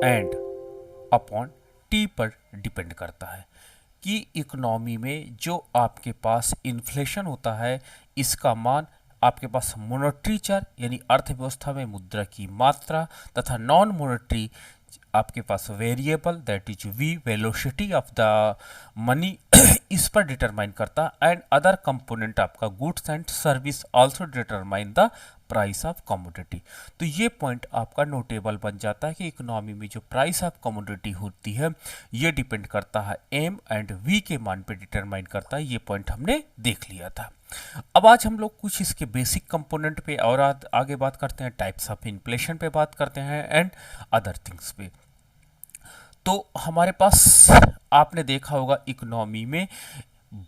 And upon T पर depend करता है कि इकोनॉमी में जो आपके पास इन्फ्लेशन होता है इसका मान आपके पास मोनेटरी चर यानी अर्थव्यवस्था में मुद्रा की मात्रा तथा नॉन मोनेटरी आपके पास variable that is V velocity of the money इस पर डिटरमाइन करता एंड अदर कंपोनेंट आपका goods and service also determine the price of commodity. तो ये पॉइंट आपका नोटेबल बन जाता है कि इकोनॉमी में जो प्राइस ऑफ कमोडिटी होती है ये डिपेंड करता है एम एंड वी के मान पे डिटरमाइन करता है। ये पॉइंट हमने देख लिया था। अब आज हम लोग कुछ इसके बेसिक कंपोनेंट पे और आगे बात करते हैं, टाइप्स ऑफ इन्फ्लेशन पे बात करते हैं एंड अदर थिंग्स पे। तो हमारे पास आपने देखा होगा इकोनॉमी में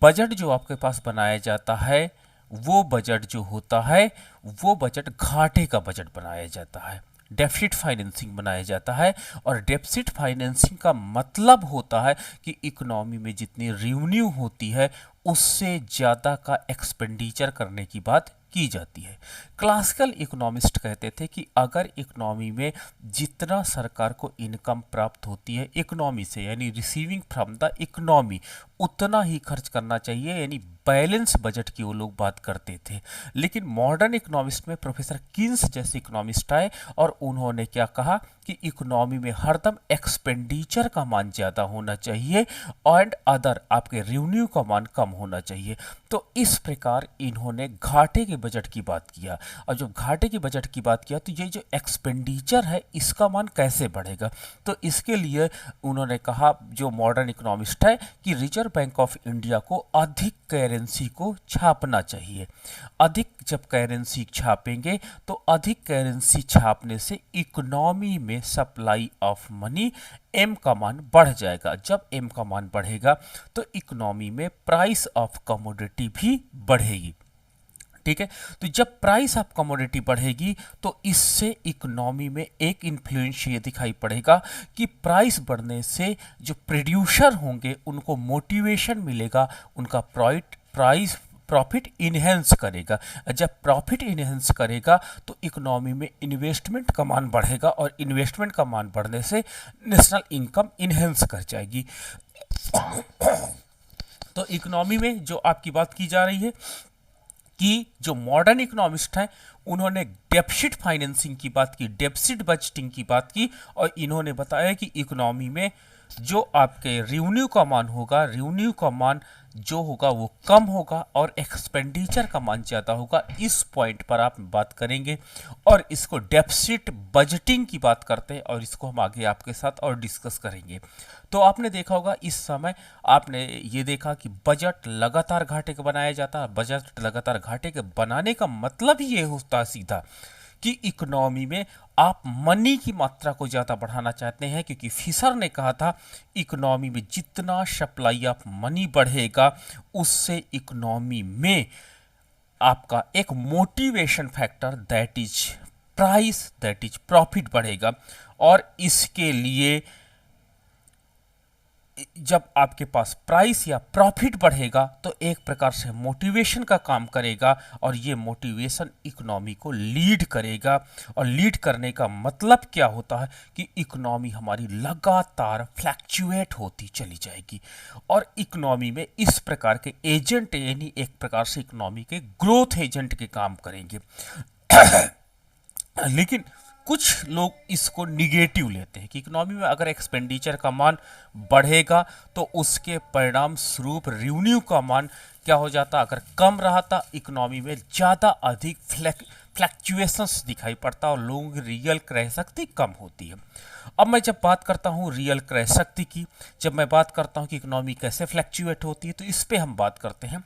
बजट जो आपके पास बनाया जाता है वो बजट जो होता है वो बजट घाटे का बजट बनाया जाता है, डेफिसिट फाइनेंसिंग बनाया जाता है। और डेफिसिट फाइनेंसिंग का मतलब होता है कि इकोनॉमी में जितनी रेवेन्यू होती है उससे ज़्यादा का एक्सपेंडिचर करने की बात की जाती है। क्लासिकल इकोनॉमिस्ट कहते थे कि अगर इकोनॉमी में जितना सरकार को इनकम प्राप्त होती है इकोनॉमी से यानी रिसीविंग फ्रॉम द इकोनॉमी उतना ही खर्च करना चाहिए, यानी बैलेंस बजट की वो लोग बात करते थे। लेकिन मॉडर्न इकोनॉमिस्ट में प्रोफेसर किन्स जैसे इकोनॉमिस्ट आए और उन्होंने क्या कहा कि इकोनॉमी में हरदम एक्सपेंडिचर का मान ज़्यादा होना चाहिए एंड अदर आपके रेवेन्यू का मान कम होना चाहिए। तो इस प्रकार इन्होंने घाटे के बजट की बात किया। और जब घाटे के बजट की बात किया तो ये जो एक्सपेंडिचर है इसका मान कैसे बढ़ेगा, तो इसके लिए उन्होंने कहा जो मॉडर्न इकोनॉमिस्ट है कि रिजर्व बैंक ऑफ इंडिया को अधिक करेंसी को छापना चाहिए। अधिक जब करेंसी छापेंगे तो अधिक करेंसी छापने से इकोनॉमी में सप्लाई ऑफ मनी एम का मान बढ़ जाएगा। जब एम का मान बढ़ेगा तो इकोनॉमी में प्राइस ऑफ कमोडिटी भी बढ़ेगी। ठीक है, तो जब प्राइस ऑफ कमोडिटी बढ़ेगी तो इससे इकोनॉमी में एक इन्फ्लुएंस ये दिखाई पड़ेगा कि प्राइस बढ़ने से जो प्रोड्यूसर होंगे उनको मोटिवेशन मिलेगा, उनका प्राइस प्रॉफिट इन्हेंस करेगा। जब प्रॉफिट इन्हेंस करेगा तो इकोनॉमी में इन्वेस्टमेंट का मान बढ़ेगा और इन्वेस्टमेंट का मान बढ़ने से नेशनल इनकम इन्हेंस कर जाएगी। तो इकोनॉमी में जो आपकी बात की जा रही है कि जो मॉडर्न इकोनॉमिस्ट हैं उन्होंने डेफिसिट फाइनेंसिंग की बात की, डेफिसिट बजटिंग की बात की और इन्होंने बताया कि इकोनॉमी में जो आपके रेवेन्यू का मान होगा, रेवेन्यू का मान जो होगा वो कम होगा और एक्सपेंडिचर का मान ज़्यादा होगा। इस पॉइंट पर आप बात करेंगे और इसको डेफिसिट बजटिंग की बात करते हैं और इसको हम आगे आपके साथ और डिस्कस करेंगे। तो आपने देखा होगा इस समय आपने ये देखा कि बजट लगातार घाटे का बनाया जाता है। बजट लगातार घाटे के बनाने का मतलब ही ये होता है सीधा कि इकोनॉमी में आप मनी की मात्रा को ज़्यादा बढ़ाना चाहते हैं, क्योंकि फिशर ने कहा था इकोनॉमी में जितना सप्लाई ऑफ मनी बढ़ेगा उससे इकोनॉमी में आपका एक motivation factor that is price that is profit बढ़ेगा। और इसके लिए जब आपके पास प्राइस या प्रॉफिट बढ़ेगा तो एक प्रकार से मोटिवेशन का काम करेगा और ये मोटिवेशन इकोनॉमी को लीड करेगा। और लीड करने का मतलब क्या होता है कि इकोनॉमी हमारी लगातार फ्लैक्चुएट होती चली जाएगी और इकोनॉमी में इस प्रकार के एजेंट यानी एक प्रकार से इकोनॉमी के ग्रोथ एजेंट के काम करेंगे। लेकिन कुछ लोग इसको निगेटिव लेते हैं कि इकोनॉमी में अगर एक्सपेंडिचर का मान बढ़ेगा तो उसके परिणाम स्वरूप रेवेन्यू का मान क्या हो जाता, अगर कम रहा था इकोनॉमी में ज़्यादा अधिक फ्लैक्चुएशंस दिखाई पड़ता और लोगों की रियल क्रय शक्ति कम होती है। अब मैं जब बात करता हूँ रियल क्रय शक्ति की, जब मैं बात करता हूँ कि इकोनॉमी कैसे फ्लैक्चुएट होती है, तो इस पे हम बात करते हैं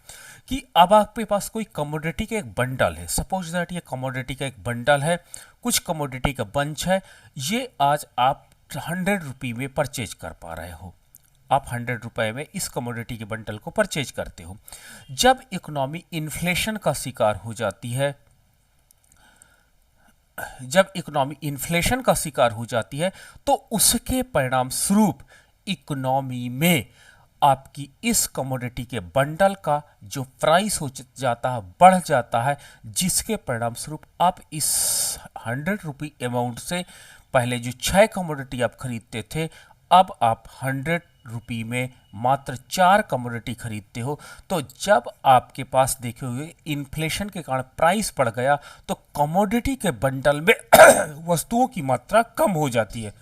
कि अब आपके पास कोई कमोडिटी का एक बंडल है। सपोज दैट ये कमोडिटी का एक बंडल है, कुछ कमोडिटी का बंच है, ये आज आप 100 रुपये में परचेज कर पा रहे हो। आप 100 रुपये में इस कमोडिटी के बंडल को परचेज करते हो। जब इकोनॉमी इन्फ्लेशन का शिकार हो जाती है, जब इकोनॉमी इन्फ्लेशन का शिकार हो जाती है तो उसके परिणाम स्वरूप इकोनॉमी में आपकी इस कमोडिटी के बंडल का जो प्राइस हो जाता है बढ़ जाता है, जिसके परिणाम स्वरूप आप इस 100 रुपये अमाउंट से पहले जो 6 कमोडिटी आप खरीदते थे, अब आप 100 रुपये में मात्र 4 कमोडिटी खरीदते हो। तो जब आपके पास देखोगे इन्फ्लेशन के कारण प्राइस बढ़ गया, तो कमोडिटी के बंडल में वस्तुओं की मात्रा कम हो जाती है।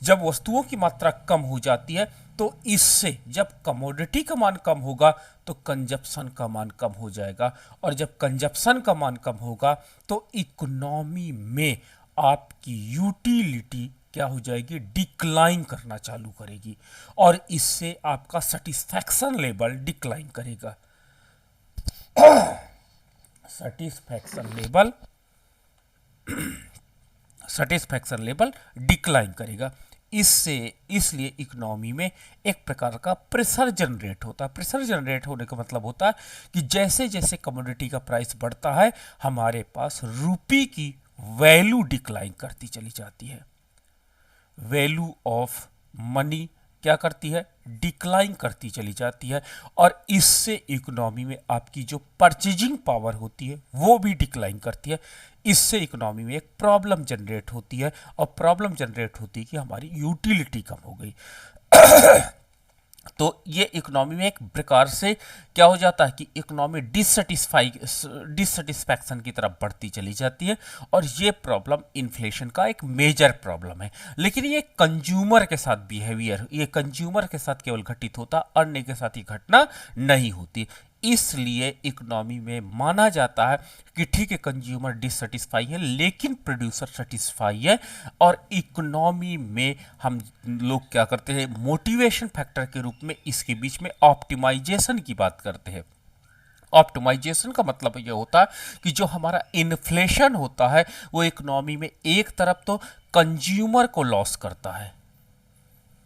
जब वस्तुओं की मात्रा कम हो जाती है, तो इससे जब कमोडिटी का मान कम होगा तो कंजप्शन का मान कम हो जाएगा, और जब कंजप्शन का मान कम होगा तो इकोनॉमी में आपकी यूटिलिटी क्या हो जाएगी, डिक्लाइन करना चालू करेगी, और इससे आपका सेटिस्फैक्शन लेवल डिक्लाइन करेगा। सेटिस्फैक्शन लेवल डिक्लाइन करेगा। इसलिए इकोनॉमी में एक प्रकार का प्रेशर जनरेट होता है। प्रेशर जनरेट होने का मतलब होता है कि जैसे जैसे कमोडिटी का प्राइस बढ़ता है, हमारे पास रुपये की वैल्यू डिक्लाइन करती चली जाती है। वैल्यू ऑफ मनी क्या करती है, डिक्लाइन करती चली जाती है, और इससे इकोनॉमी में आपकी जो परचेजिंग पावर होती है वो भी डिक्लाइन करती है। इससे इकोनॉमी में एक प्रॉब्लम जनरेट होती है, और प्रॉब्लम जनरेट होती है कि हमारी यूटिलिटी कम हो गई। तो ये इकोनॉमी में एक प्रकार से क्या हो जाता है कि इकोनॉमी डिससेटिस्फैक्शन की तरफ बढ़ती चली जाती है, और ये प्रॉब्लम इन्फ्लेशन का एक मेजर प्रॉब्लम है। लेकिन ये कंज्यूमर के साथ बिहेवियर, ये कंज्यूमर के साथ केवल घटित होता, अन्य के साथ ही घटना नहीं होती। इसलिए इकोनॉमी में माना जाता है कि ठीक है कंज्यूमर डिससेटिस्फाई है लेकिन प्रोड्यूसर सेटिस्फाई है, और इकोनॉमी में हम लोग क्या करते हैं, मोटिवेशन फैक्टर के रूप में इसके बीच में ऑप्टिमाइजेशन की बात करते हैं। ऑप्टिमाइजेशन का मतलब ये होता है कि जो हमारा इन्फ्लेशन होता है वो इकोनॉमी में एक तरफ तो कंज्यूमर को लॉस करता है,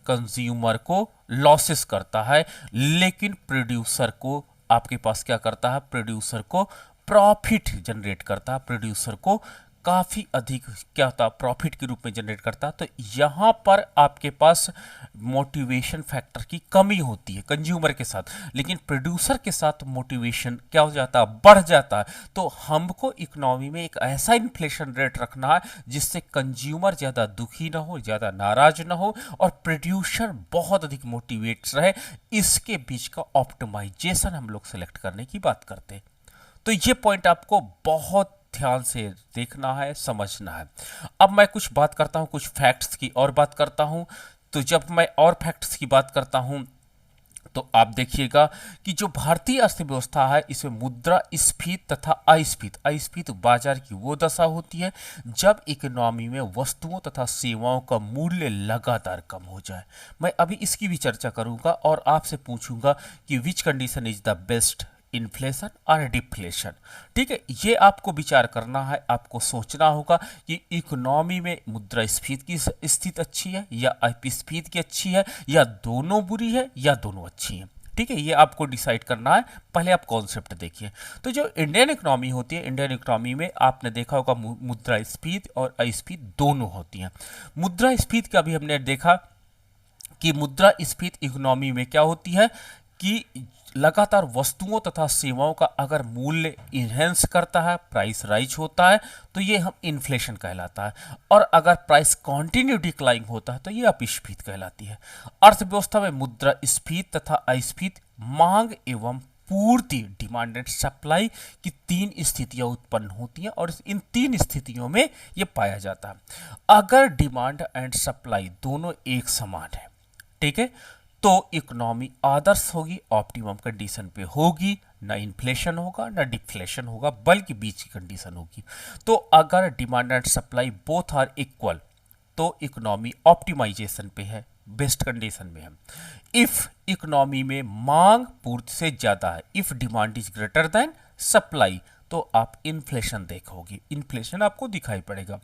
कंज्यूमर को लॉसेस करता है, लेकिन प्रोड्यूसर को आपके पास क्या करता है, प्रोड्यूसर को प्रॉफिट जनरेट करता है, प्रोड्यूसर को काफ़ी अधिक क्या होता है, प्रॉफिट के रूप में जनरेट करता है। तो यहाँ पर आपके पास मोटिवेशन फैक्टर की कमी होती है कंज्यूमर के साथ, लेकिन प्रोड्यूसर के साथ मोटिवेशन क्या हो जाता है, बढ़ जाता है। तो हमको इकोनॉमी में एक ऐसा इन्फ्लेशन रेट रखना है जिससे कंज्यूमर ज़्यादा दुखी ना हो, ज़्यादा नाराज ना हो, और प्रोड्यूसर बहुत अधिक मोटिवेट रहे। इसके बीच का ऑप्टिमाइजेशन हम लोग सेलेक्ट करने की बात करते हैं। तो ये पॉइंट आपको बहुत ध्यान से देखना है, समझना है। अब मैं कुछ बात करता हूँ, कुछ फैक्ट्स की और बात करता हूँ। तो जब मैं और फैक्ट्स की बात करता हूँ तो आप देखिएगा कि जो भारतीय अर्थव्यवस्था है इसमें मुद्रा स्फीति तथा अस्फीति बाजार की वो दशा होती है जब इकोनॉमी में वस्तुओं तथा सेवाओं का मूल्य लगातार कम हो जाए। मैं अभी इसकी भी चर्चा करूंगा और आपसे पूछूंगा कि which condition is the best, inflation और डिफ्लेशन। ठीक है, ये आपको विचार करना है, आपको सोचना होगा कि इकोनॉमी में मुद्रास्फीति की स्थिति अच्छी है या अपस्फीति की अच्छी है, या दोनों बुरी है या दोनों अच्छी है। ठीक है, ये आपको डिसाइड करना है। पहले आप कॉन्सेप्ट देखिए। तो जो इंडियन इकोनॉमी होती है, इंडियन इकोनॉमी में आपने देखा होगा मुद्रास्फीति और अस्फीति दोनों होती हैं। मुद्रास्फीति का भी हमने देखा कि मुद्रास्फीति इकोनॉमी में क्या होती है कि लगातार वस्तुओं तथा सेवाओं का अगर मूल्य इनहेंस करता है, प्राइस राइज होता है, तो ये हम इन्फ्लेशन कहलाता है, और अगर प्राइस कंटिन्यू डिक्लाइन होता है तो ये अपस्फीति कहलाती है। अर्थव्यवस्था में मुद्रास्फीति तथा अस्फीति मांग एवं पूर्ति, डिमांड एंड सप्लाई की 3 स्थितियां उत्पन्न होती हैं, और इन 3 स्थितियों में ये पाया जाता है। अगर डिमांड एंड सप्लाई दोनों एक समान है, ठीक है, तो इकोनॉमी आदर्श होगी, ऑप्टिमम कंडीशन पे होगी, ना इन्फ्लेशन होगा ना डिफ्लेशन होगा, बल्कि बीच की कंडीशन होगी। तो अगर demand and supply both are equal तो इकोनॉमी ऑप्टिमाइजेशन पे है, बेस्ट कंडीशन में है। इफ इकोनॉमी में मांग पूर्ति से ज़्यादा है, if demand is greater than supply, तो आप इन्फ्लेशन देखोगे, इन्फ्लेशन आपको दिखाई पड़ेगा।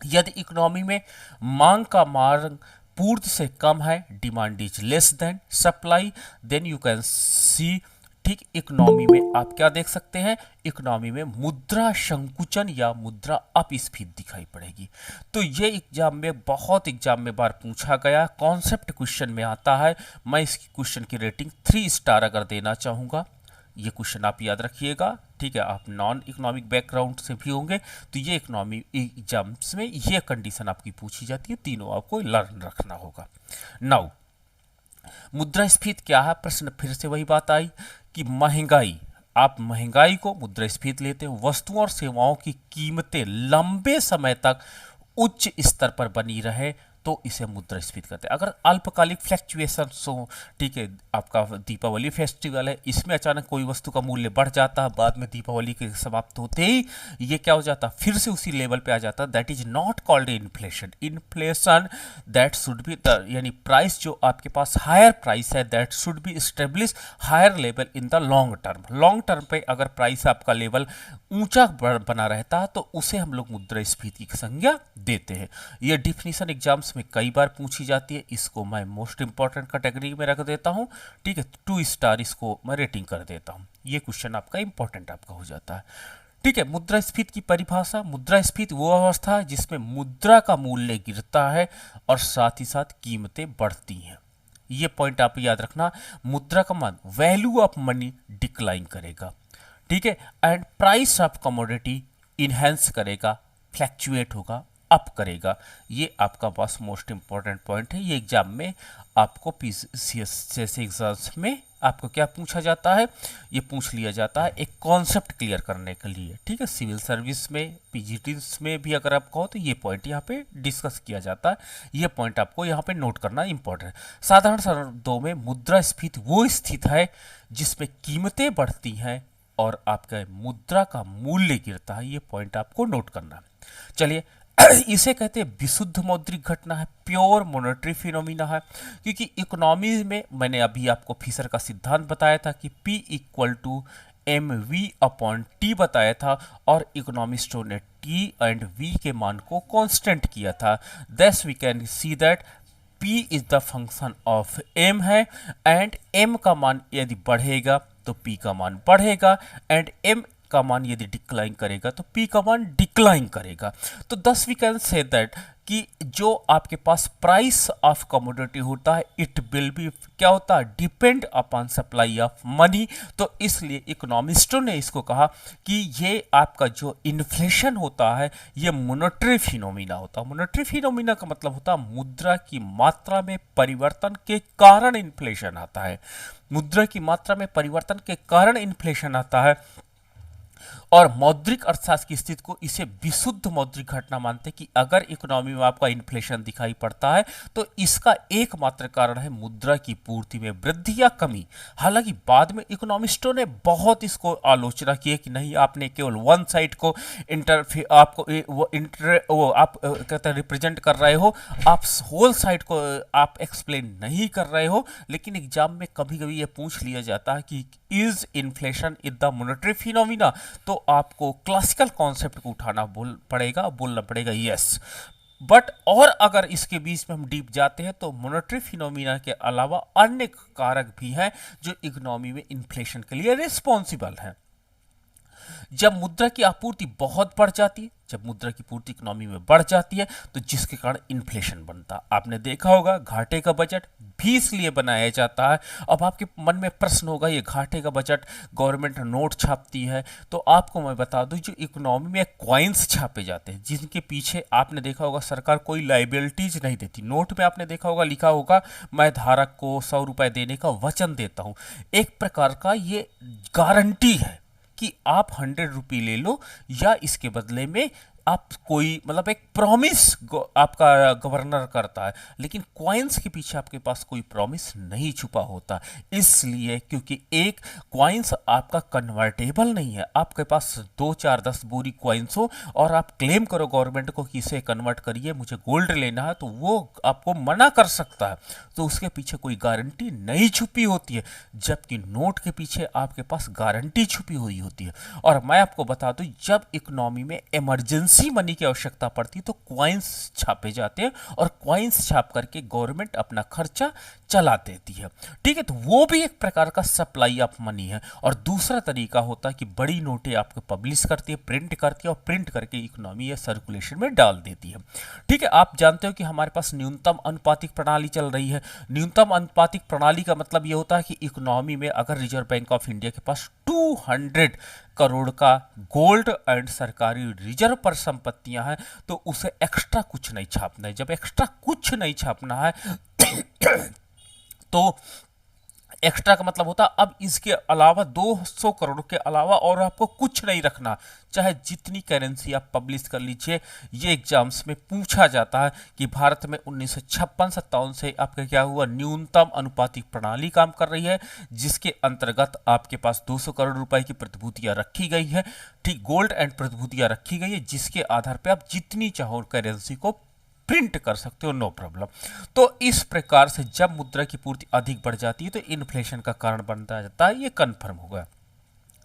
यदि इकोनॉमी में मांग का मार्ग पूर्ति से कम है, demand is less than supply, then you can see, ठीक, इकोनॉमी में आप क्या देख सकते हैं, इकोनॉमी में मुद्रा संकुचन या मुद्रा अपस्फीति दिखाई पड़ेगी। तो ये एग्जाम में बहुत एग्जाम में बार पूछा गया, कॉन्सेप्ट क्वेश्चन में आता है। मैं इस क्वेश्चन की रेटिंग 3 स्टार अगर देना चाहूँगा, ये क्वेश्चन आप याद रखिएगा, ठीक है। आप नॉन इकोनॉमिक बैकग्राउंड से भी होंगे तो ये इकोनॉमी एग्जाम्स में ये कंडीशन आपकी पूछी जाती है, तीनों आपको लर्न रखना होगा। नाउ मुद्रास्फीति क्या है, प्रश्न फिर से वही बात आई कि महंगाई, आप महंगाई को मुद्रास्फीति लेते हो, वस्तुओं और सेवाओं की कीमतें लंबे समय तक उच्च स्तर पर बनी रहे तो इसे मुद्रास्फीति कहते हैं। अगर अल्पकालिक फ्लैक्चुएशंस हो, ठीक है, आपका दीपावली फेस्टिवल है, इसमें अचानक कोई वस्तु का मूल्य बढ़ जाता है, बाद में दीपावली के समाप्त होते ही ये क्या हो जाता, फिर से उसी लेवल पे आ जाता, that is not called inflation. Inflation that should be यानी प्राइस जो आपके पास हायर प्राइस है that should be establish higher level in the long term. Long term पे अगर प्राइस आपका लेवल ऊंचा बना रहता है तो उसे हम लोग मुद्रास्फीति की संज्ञा देते हैं। ये डिफिनीशन एग्जाम्स में कई बार पूछी जाती है, इसको मैं मोस्ट इंपॉर्टेंट कैटेगरी में रख देता हूं, ठीक है, 2 स्टार इसको मैं रेटिंग कर देता हूं। ये क्वेश्चन आपका इंपॉर्टेंट आपका हो जाता है, ठीक है। मुद्रास्फीति की परिभाषा, मुद्रास्फीति वो अवस्था है जिसमें मुद्रा का मूल्य गिरता है और साथ ही साथ कीमतें बढ़ती हैं। ये पॉइंट आप याद रखना, मुद्रा का मान, वैल्यू ऑफ मनी डिक्लाइन करेगा, ठीक है, and price of commodity enhance करेगा, फ्लैक्चुएट होगा, अप करेगा। ये आपका पास मोस्ट इंपॉर्टेंट पॉइंट है। ये एग्जाम में आपको पीसीएस जैसे एग्जाम्स में आपको क्या पूछा जाता है, ये पूछ लिया जाता है एक कॉन्सेप्ट क्लियर करने के लिए, ठीक है। सिविल सर्विस में, पीजीटीज में भी अगर आप कहो तो ये पॉइंट यहाँ पे डिस्कस किया जाता है, ये पॉइंट आपको यहाँ पे नोट करना इंपॉर्टेंट है। साधारण शब्दों में मुद्रास्फीति वो स्थिति है जिसमें कीमतें बढ़ती हैं और आपका मुद्रा का मूल्य गिरता है, ये पॉइंट आपको नोट करना है। चलिए इसे कहते हैं विशुद्ध मौद्रिक घटना है, प्योर मॉनेटरी फिनोमिना है, क्योंकि इकोनॉमी में मैंने अभी आपको फिशर का सिद्धांत बताया था कि P इक्वल टू mv/t बताया था और इकोनॉमिस्टों ने T एंड V के मान को कांस्टेंट किया था। Thus we can see that P is the function of m है एंड m का मान यदि बढ़ेगा तो P का मान बढ़ेगा एंड m का मान यदि डिक्लाइन करेगा तो P का मान डिक्लाइन करेगा। तो दस वी कैन से दैट कि जो आपके पास प्राइस ऑफ कमोडिटी होता है इट विल बी क्या होता है, depend upon supply of money. तो इसलिए इकोनॉमिस्टों ने इसको कहा कि ये आपका जो इन्फ्लेशन होता है ये मॉनेटरी फिनोमिना होता है। मॉनेटरी फिनोमिना का मतलब होता है मुद्रा की मात्रा में परिवर्तन के कारण इन्फ्लेशन आता है, मुद्रा की मात्रा में परिवर्तन के कारण इन्फ्लेशन आता है। और मौद्रिक अर्थशास्त्र की स्थिति को इसे विशुद्ध मौद्रिक घटना मानते हैं कि अगर इकोनॉमी में आपका इन्फ्लेशन दिखाई पड़ता है तो इसका एकमात्र कारण है मुद्रा की पूर्ति में वृद्धि या कमी। हालांकि बाद में इकोनॉमिस्टों ने बहुत इसको आलोचना की है कि नहीं, आपने केवल वन साइड को आप कहते हैं रिप्रेजेंट कर रहे हो, आप होल साइड को आप एक्सप्लेन नहीं कर रहे हो। लेकिन एग्जाम में कभी कभी ये पूछ लिया जाता है कि is inflation in the monetary phenomena, तो आपको क्लासिकल कॉन्सेप्ट को उठाना बोलना पड़ेगा यस। बट और अगर इसके बीच में हम डीप जाते हैं तो मॉनेटरी फिनोमिना के अलावा अन्य कारक भी हैं जो इकोनॉमी में इन्फ्लेशन के लिए रिस्पॉन्सिबल हैं। जब मुद्रा की आपूर्ति बहुत बढ़ जाती है, जब मुद्रा की पूर्ति इकोनॉमी में बढ़ जाती है तो जिसके कारण इन्फ्लेशन बनता है। आपने देखा होगा घाटे का बजट भी इसलिए बनाया जाता है। अब आपके मन में प्रश्न होगा ये घाटे का बजट, गवर्नमेंट नोट छापती है, तो आपको मैं बता दूं जो इकोनॉमी में कॉइन्स छापे जाते हैं जिनके पीछे आपने देखा होगा सरकार कोई लाइबिलिटीज नहीं देती। नोट में आपने देखा होगा लिखा होगा मैं धारक को 100 रुपए देने का वचन देता हूं। एक प्रकार का ये गारंटी है कि आप 100 रुपये ले लो या इसके बदले में आप कोई मतलब एक प्रॉमिस आपका गवर्नर करता है। लेकिन कॉइन्स के पीछे आपके पास कोई प्रॉमिस नहीं छुपा होता, इसलिए क्योंकि एक कॉइन्स आपका कन्वर्टेबल नहीं है। आपके पास 2 4 10 बोरी कॉइन्स हो और आप क्लेम करो गवर्नमेंट को कि इसे कन्वर्ट करिए, मुझे गोल्ड लेना है, तो वो आपको मना कर सकता है। तो उसके पीछे कोई गारंटी नहीं छुपी होती है, जबकि नोट के पीछे आपके पास गारंटी छुपी हुई होती है। और मैं आपको बता दूं जब इकोनॉमी में इमरजेंसी मनी की आवश्यकता पड़ती है तो कॉइन्स छापे जाते हैं और कॉइन्स छाप करके गवर्नमेंट अपना खर्चा चला देती है, ठीक है। तो वो भी एक प्रकार का सप्लाई ऑफ मनी है। और दूसरा तरीका होता है कि बड़ी नोटें आपको पब्लिश करती है, प्रिंट करती है और प्रिंट करके इकोनॉमी या सर्कुलेशन में डाल देती है, ठीक है। आप जानते हो कि हमारे पास न्यूनतम अनुपातिक प्रणाली चल रही है। न्यूनतम अनुपातिक प्रणाली का मतलब ये होता है कि इकोनॉमी में अगर रिजर्व बैंक ऑफ इंडिया के पास 200 करोड़ का गोल्ड एंड सरकारी रिजर्व पर संपत्तियां हैं, तो उसे एक्स्ट्रा कुछ नहीं छापना है। जब एक्स्ट्रा कुछ नहीं छापना है तो एक्स्ट्रा का मतलब होता है अब इसके अलावा 200 करोड़ के अलावा और आपको कुछ नहीं रखना, चाहे जितनी करेंसी आप पब्लिश कर लीजिए। ये एग्जाम्स में पूछा जाता है कि भारत में 1956-57 से आपका क्या हुआ, न्यूनतम अनुपातिक प्रणाली काम कर रही है, जिसके अंतर्गत आपके पास 200 करोड़ रुपए की प्रतिभूतियां रखी गई है, ठीक, गोल्ड एंड प्रतिभूतियां रखी गई है, जिसके आधार पर आप जितनी चाहो करेंसी को प्रिंट कर सकते हो, नो प्रॉब्लम। तो इस प्रकार से जब मुद्रा की पूर्ति अधिक बढ़ जाती है तो इन्फ्लेशन का कारण बनता जाता है, ये कंफर्म होगा।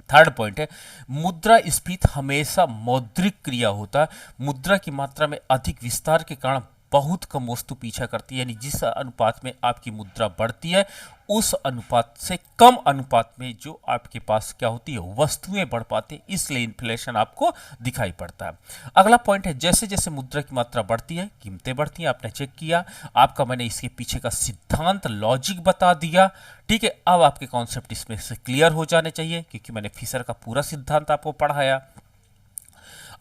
थर्ड पॉइंट है, मुद्रा स्फीति हमेशा मौद्रिक क्रिया होता है। मुद्रा की मात्रा में अधिक विस्तार के कारण बहुत कम वस्तु पीछा करती है, यानी जिस अनुपात में आपकी मुद्रा बढ़ती है उस अनुपात से कम अनुपात में जो आपके पास क्या होती है, वस्तुएं बढ़ पाती है, इसलिए इन्फ्लेशन आपको दिखाई पड़ता है। अगला पॉइंट है, जैसे जैसे मुद्रा की मात्रा बढ़ती है कीमतें बढ़ती हैं। आपने चेक किया, आपका मैंने इसके पीछे का सिद्धांत लॉजिक बता दिया, ठीक है। अब आपके कॉन्सेप्ट इसमें से क्लियर हो जाने चाहिए क्योंकि मैंने फिशर का पूरा सिद्धांत आपको पढ़ाया।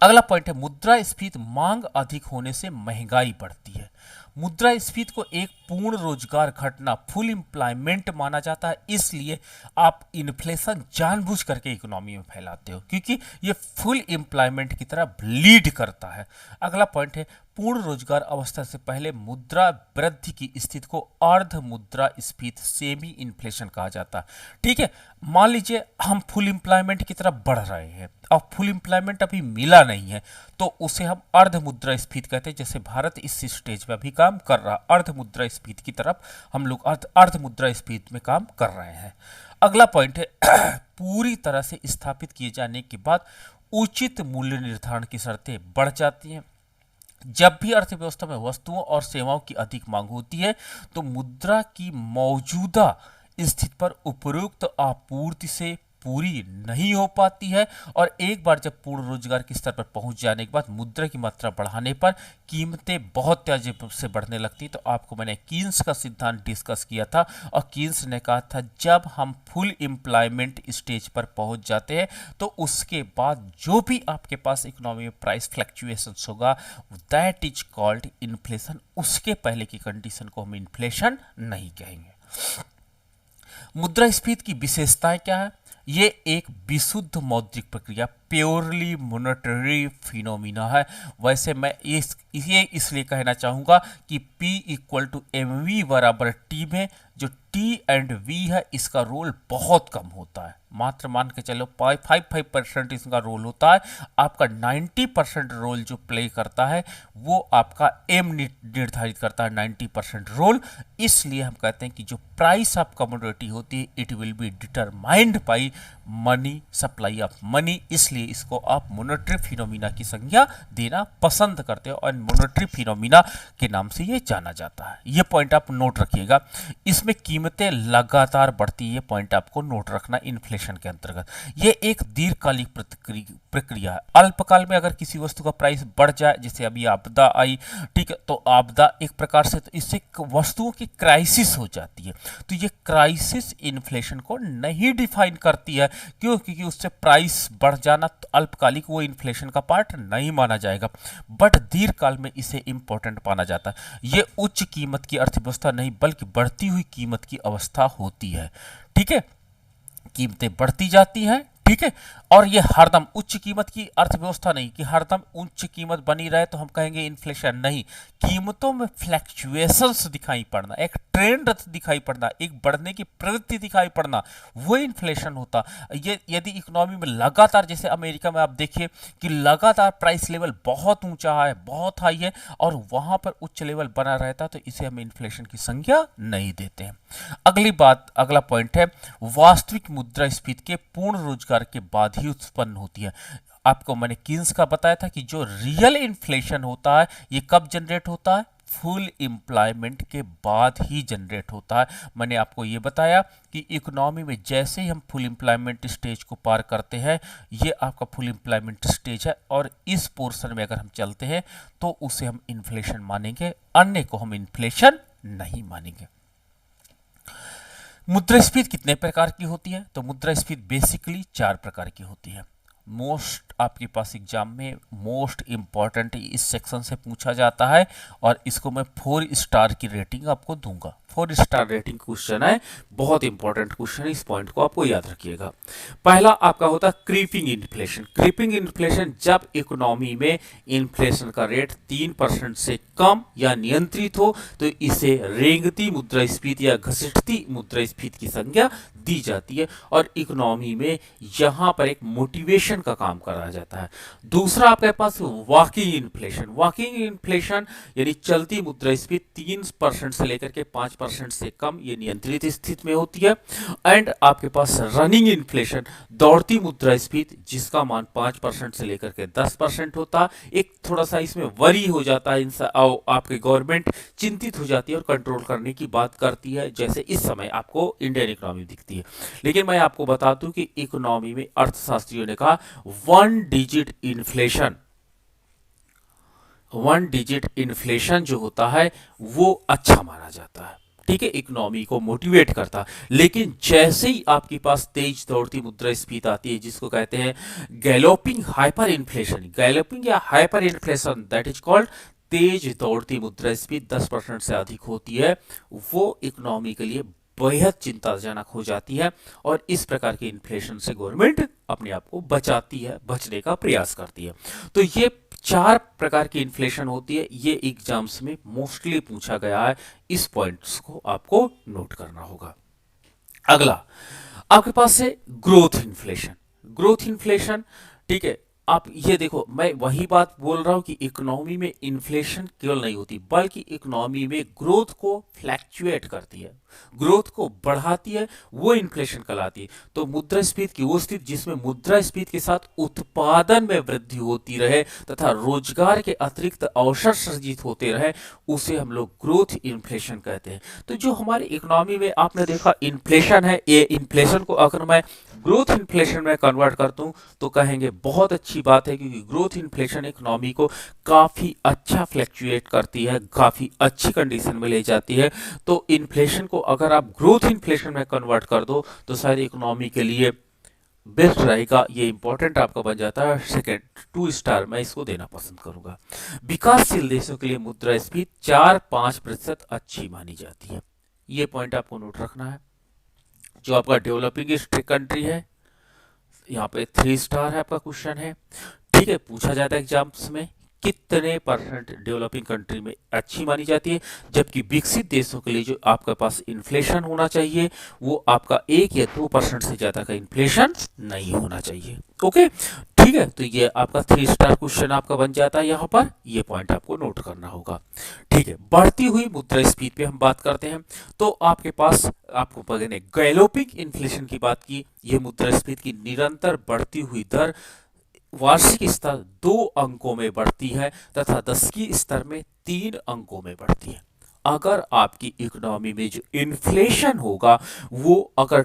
अगला पॉइंट है, मुद्रास्फीति मांग अधिक होने से महंगाई बढ़ती है। मुद्रास्फीति को एक पूर्ण रोजगार घटना, फुल एम्प्लॉयमेंट माना जाता है, इसलिए आप इन्फ्लेशन जानबूझ करके इकोनॉमी में फैलाते हो क्योंकि ये फुल एम्प्लॉयमेंट की तरह लीड करता है। अगला पॉइंट है, पूर्ण रोजगार अवस्था से पहले मुद्रा वृद्धि की स्थिति को अर्ध मुद्रास्फीति, सेमी इन्फ्लेशन कहा जाता है, ठीक है। मान लीजिए हम फुल एम्प्लॉयमेंट की तरफ बढ़ रहे हैं और फुल एम्प्लॉयमेंट अभी मिला नहीं है तो उसे हम अर्ध मुद्रास्फीति कहते हैं। जैसे भारत इस स्टेज पे अभी काम कर रहा, अर्ध मुद्रास्फीति की तरफ हम लोग अर्ध मुद्रास्फीति में काम कर रहे हैं। अगला पॉइंट है, पूरी तरह से स्थापित किए जाने के बाद उचित मूल्य निर्धारण की शर्तें बढ़ जाती हैं। जब भी अर्थव्यवस्था में वस्तुओं और सेवाओं की अधिक मांग होती है तो मुद्रा की मौजूदा स्थिति पर उपरोक्त आपूर्ति से पूरी नहीं हो पाती है, और एक बार जब पूर्ण रोजगार के स्तर पर पहुंच जाने के बाद मुद्रा की मात्रा बढ़ाने पर कीमतें बहुत तेजी से बढ़ने लगती। तो आपको मैंने कीन्स का सिद्धांत डिस्कस किया था और कीन्स ने कहा था जब हम फुल एम्प्लॉयमेंट स्टेज पर पहुंच जाते हैं तो उसके बाद जो भी आपके पास इकोनॉमी में प्राइस फ्लक्चुएशंस होगा दैट इज कॉल्ड इन्फ्लेशन। उसके पहले की कंडीशन को हम इन्फ्लेशन नहीं कहेंगे। मुद्रास्फीति की विशेषताएं क्या है? ये एक विशुद्ध मौद्रिक प्रक्रिया, प्योरली मॉनेटरी फिनोमिना है। वैसे मैं ये इसलिए कहना चाहूँगा कि P इक्वल टू MV बराबर T में जो T एंड V है इसका रोल बहुत कम होता है, मात्र मान के चलो 5% इसका रोल होता है। आपका 90% रोल जो प्ले करता है वो आपका M निर्धारित करता है 90% रोल। इसलिए हम कहते हैं कि जो प्राइस ऑफ कमोडिटी होती है it will be determined by money, supply of money, इसलिए इसको आप मॉनेटरी फिनोमिना की संज्ञा देना पसंद करते हो और मॉनेटरी फिनोमिना के नाम से ये जाना जाता है। ये पॉइंट आप नोट रखिएगा। इसमें कीमतें लगातार बढ़ती है, ये पॉइंट आपको नोट रखना इन्फ्लेशन के अंतर्गत। ये एक दीर्घकालिक प्रक्रिया है। अल्पकाल में अगर किसी वस्तु का प्राइस बढ़ जाए, जैसे अभी आपदा आई, ठीक है, तो आपदा एक प्रकार से तो इससे वस्तुओं की क्राइसिस हो जाती है, तो ये क्राइसिस इन्फ्लेशन को नहीं डिफाइन करती है। क्यों? क्योंकि उससे प्राइस बढ़ जाना तो अल्पकालिक वो इन्फ्लेशन का पार्ट नहीं माना जाएगा, बट दीर्घकाल में इसे इंपॉर्टेंट माना जाता है। ये उच्च कीमत की अर्थव्यवस्था नहीं बल्कि बढ़ती हुई कीमत की अवस्था होती है, ठीक है। कीमतें बढ़ती जाती हैं, ठीक है, और ये हरदम उच्च कीमत की अर्थव्यवस्था नहीं कि हरदम उच्च कीमत बनी रहे तो हम कहेंगे इन्फ्लेशन नहीं। कीमतों में फ्लक्चुएशंस दिखाई पड़ना, एक ट्रेंड दिखाई पड़ना, एक बढ़ने की प्रवृत्ति दिखाई पड़ना, वो इन्फ्लेशन होता। ये यदि इकोनॉमी में लगातार, जैसे अमेरिका में आप देखिए कि लगातार प्राइस लेवल बहुत ऊंचा है, बहुत हाई है और वहां पर उच्च लेवल बना रहता, तो इसे हम इन्फ्लेशन की संज्ञा नहीं देते हैं। अगला पॉइंट है, वास्तविक मुद्रास्फीति के पूर्ण रोजगार के बाद ही उत्पन्न होती है। आपको मैंने कीन्स का बताया था कि जो रियल इन्फ्लेशन होता है ये कब जनरेट होता है? फुल एम्प्लॉयमेंट के बाद ही जनरेट होता है। मैंने आपको ये बताया कि इकोनॉमी में जैसे ही हम फुल एम्प्लॉयमेंट स्टेज को पार करते हैं, ये आपका फुल एम्प्लॉयमेंट स्टेज है और इस पोर्शन में अगर हम चलते हैं तो उसे हम इन्फ्लेशन मानेंगे, अन्य को हम इन्फ्लेशन नहीं मानेंगे। मुद्रास्फीति कितने प्रकार की होती है? तो मुद्रास्फीति बेसिकली 4 प्रकार की होती है। मोस्ट आपके पास एग्जाम में मोस्ट इम्पॉर्टेंट इस सेक्शन से पूछा जाता है और इसको मैं 4 स्टार की रेटिंग आपको दूंगा। 4 स्टार रेटिंग क्वेश्चन है, बहुत इंपॉर्टेंट क्वेश्चन है, इस पॉइंट को आपको याद रखिएगा। पहला आपका होता है क्रीपिंग इन्फ्लेशन। क्रीपिंग इन्फ्लेशन जब इकोनॉमी में इन्फ्लेशन का रेट 3% से कम या नियंत्रित हो तो इसे रेंगती मुद्रास्फीति या घसीटती मुद्रास्फीति की संज्ञा दी जाती है और इकोनॉमी में यहां पर एक मोटिवेशन का काम करा जाता है। दूसरा आपके पास वॉकिंग इन्फ्लेशन। वॉकिंग इन्फ्लेशन यानी चलती मुद्रास्फीति 3% से लेकर के 5% से कम ये नियंत्रित स्थिति में होती है। एंड आपके पास रनिंग इन्फ्लेशन, दौड़ती मुद्रास्फीति जिसका मान 5% से लेकर के 10% होता। एक थोड़ा सा इसमें वरी हो जाता है, आपके गवर्नमेंट चिंतित हो जाती है और कंट्रोल करने की बात करती है, जैसे इस समय आपको इंडियन इकोनॉमी दिखती है। लेकिन मैं आपको बता दूं कि इकोनॉमी में अर्थशास्त्रियों ने कहा 1 डिजिट इन्फ्लेशन जो होता है वो अच्छा माना जाता है, ठीक है, इकोनॉमी को मोटिवेट करता है। लेकिन जैसे ही आपके पास तेज दौड़ती मुद्रास्फीति आती है जिसको कहते हैं गैलोपिंग हाइपर इन्फ्लेशन, गैलोपिंग या hyper inflation, that is called तेज दौड़ती मुद्रास्फीति 10% से अधिक होती है, वो इकोनॉमी के लिए बेहद चिंताजनक हो जाती है और इस प्रकार के इन्फ्लेशन से गवर्नमेंट अपने आप को बचाती है, बचने का प्रयास करती है। तो ये 4 प्रकार की इन्फ्लेशन होती है, ये एग्जाम्स में मोस्टली पूछा गया है, इस पॉइंट्स को आपको नोट करना होगा। अगला आपके पास है ग्रोथ इन्फ्लेशन। ग्रोथ इन्फ्लेशन, ठीक है, आप ये देखो, मैं वही बात बोल रहा हूं कि इकोनॉमी में इन्फ्लेशन केवल नहीं होती बल्कि इकोनॉमी में ग्रोथ को फ्लैक्चुएट करती है, ग्रोथ को बढ़ाती है, वो इन्फ्लेशन कहलाती है। तो मुद्रास्फीति की वो स्थिति जिसमें मुद्रास्फीति के साथ उत्पादन में वृद्धि होती रहे तथा रोजगार के अतिरिक्त अवसर सृजित होते रहे, उसे हम लोग ग्रोथ इन्फ्लेशन कहते हैं। तो जो हमारी इकोनॉमी में आपने देखा इन्फ्लेशन है, ये इन्फ्लेशन को अगर मैं ग्रोथ इन्फ्लेशन में कन्वर्ट करता हूं तो कहेंगे बहुत अच्छी बात है, क्योंकि ग्रोथ इन्फ्लेशन इकोनॉमी को काफी अच्छा फ्लैक्चुएट करती है, काफी अच्छी कंडीशन में ले जाती है। तो इन्फ्लेशन को अगर आप ग्रोथ इन्फ्लेशन में कन्वर्ट कर दो तो शायद इकोनॉमी के लिए बेस्ट रहेगा, ये इंपॉर्टेंट आपका बन जाता है। सेकेंड 2 स्टार मैं इसको देना पसंद करूंगा। विकासशील देशों के लिए मुद्रास्फीति 4-5% अच्छी मानी जाती है, ये पॉइंट आपको नोट रखना है। जो आपका डेवलपिंग कंट्री है यहाँ पे 3 स्टार है आपका क्वेश्चन है, ठीक है। पूछा जाता है एग्जाम्स में कितने % डेवलपिंग कंट्री में अच्छी मानी जाती है, जबकि विकसित देशों के लिए जो आपके पास इन्फ्लेशन होना चाहिए वो आपका 1 या 2% से ज्यादा का इन्फ्लेशन नहीं होना चाहिए। ओके, ठीक है, तो ये आपका 3 स्टार क्वेश्चन आपका बन जाता है यहाँ पर, ये पॉइंट आपको नोट करना होगा, ठीक है। बढ़ती हुई मुद्रास्फीति पे हम बात करते हैं तो आपके पास आपको पकड़ने गैलोपिंग इन्फ्लेशन की बात की, ये मुद्रास्फीति की निरंतर बढ़ती हुई दर वार्षिक स्तर 2 अंकों में बढ़ती है तथा दशकीय स्तर में 3 अंकों में बढ़ती है। अगर आपकी इकोनॉमी में जो इन्फ्लेशन होगा वो अगर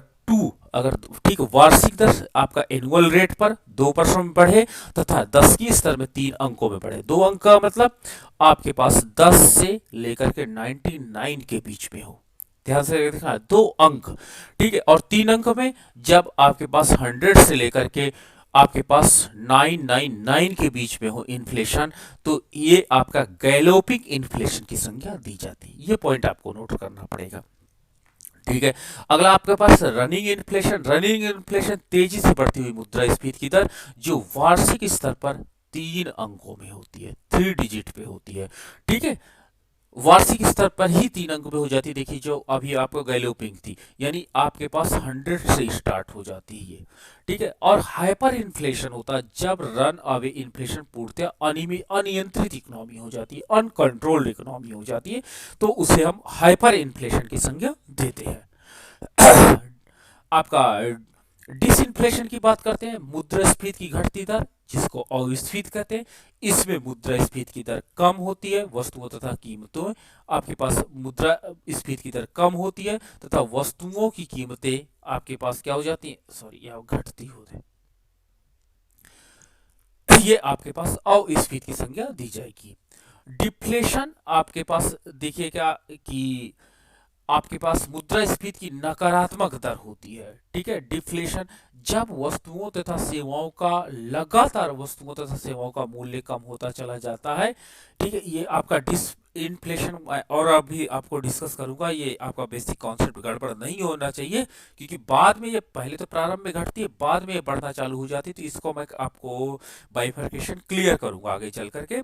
ठीक वार्षिक दर आपका एनुअल रेट पर 2% में बढ़े तथा दशकीय स्तर में 3 अंकों में बढ़े, 2 अंक का मतलब आपके पास 10 से लेकर के 99 के बीच में हो, ध्यान से देखना, 2 अंक, ठीक है। और 3 अंक में जब आपके पास 100 से लेकर के आपके पास 999 के बीच में हो इन्फ्लेशन, तो ये आपका गैलोपिंग इन्फ्लेशन की संख्या दी जाती है, ये पॉइंट आपको नोट करना पड़ेगा, ठीक है। अगला आपके पास रनिंग इन्फ्लेशन। रनिंग इन्फ्लेशन तेजी से बढ़ती हुई मुद्रास्फीति की दर जो वार्षिक स्तर पर 3 अंकों में होती है, 3 डिजिट पे होती है, ठीक है, वार्षिक स्तर पर ही 3 अंक में हो जाती है। देखिए जो अभी आपको गैलोपिंग थी यानी आपके पास 100 से स्टार्ट हो जाती है ये, ठीक है। और हाइपर इन्फ्लेशन होता है जब रन अवे इन्फ्लेशन पूर्णतः अनियंत्रित इकोनॉमी हो जाती है, अनकंट्रोल्ड इकोनॉमी हो जाती है, तो उसे हम हाइपर इन्फ्लेशन की संज्ञा देते हैं। आपका डिसइन्फ्लेशन की बात करते हैं, मुद्रास्फीति की घटती दर जिसको अस्फीति कहते हैं, इसमें मुद्रास्फीति की दर कम होती है, वस्तुओं तथा कीमतों में आपके पास मुद्रास्फीति की दर कम होती है तथा वस्तुओं की कीमतें आपके पास क्या हो जाती हैं, सॉरी यहाँ घटती होती है, ये आपके पास अस्फीति की संज्ञा दी जाएगी। डिफ्लेशन आपके पास देखिए क्या कि आपके पास मुद्रास्फीति की नकारात्मक दर होती है। ठीक है, डिफ्लेशन जब वस्तुओं तथा सेवाओं का लगातार वस्तुओं तथा सेवाओं का मूल्य कम होता चला जाता है। ठीक है, ये आपका डिस इन्फ्लेशन और अभी आपको डिस्कस करूंगा, ये आपका बेसिक कॉन्सेप्ट गड़बड़ नहीं होना चाहिए, क्योंकि बाद में ये पहले तो प्रारंभ में घटती है, बाद में ये बढ़ना चालू हो जाती है। तो इसको मैं आपको बाइफर्केशन क्लियर करूंगा आगे चल करके।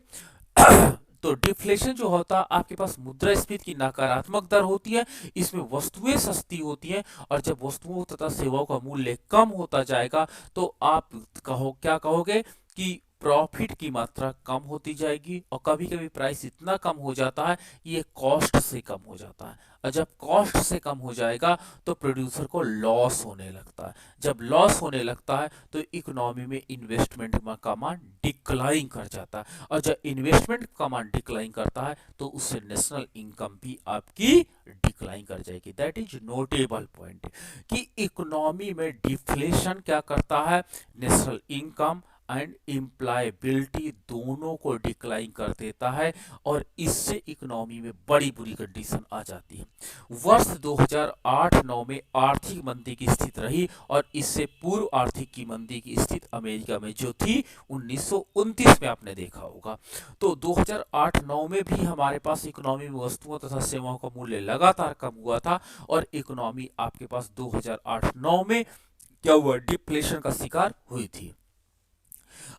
तो डिफ्लेशन जो होता है, आपके पास मुद्रास्फीति की नकारात्मक दर होती है, इसमें वस्तुएं सस्ती होती हैं, और जब वस्तुओं तथा सेवाओं का मूल्य कम होता जाएगा तो आप क्या कहोगे कि प्रॉफिट की मात्रा कम होती जाएगी, और कभी कभी प्राइस इतना कम हो जाता है, ये कॉस्ट से कम हो जाता है, और जब कॉस्ट से कम हो जाएगा तो प्रोड्यूसर को लॉस होने लगता है। जब लॉस होने लगता है तो इकोनॉमी में इन्वेस्टमेंट का मान डिक्लाइन कर जाता है, और जब इन्वेस्टमेंट का मान डिक्लाइन करता है तो उससे नेशनल इनकम भी आपकी डिक्लाइन कर जाएगी। दैट इज नोटेबल पॉइंट कि इकोनॉमी में डिफ्लेशन क्या करता है, नेशनल इनकम एंड एम्प्लॉयबिलिटी दोनों को डिक्लाइन कर देता है, और इससे इकोनॉमी में बड़ी बुरी कंडीशन आ जाती है। वर्ष 2008-9 में आर्थिक मंदी की स्थिति रही, और इससे पूर्व आर्थिक की मंदी की स्थिति अमेरिका में जो थी 1929 में आपने देखा होगा। तो 2008-9 में भी हमारे पास इकोनॉमी में वस्तुओं तथा सेवाओं का मूल्य लगातार कम हुआ था, और इकोनॉमी आपके पास 2008-9 में क्या हुआ, डिफ्लेशन का शिकार हुई थी।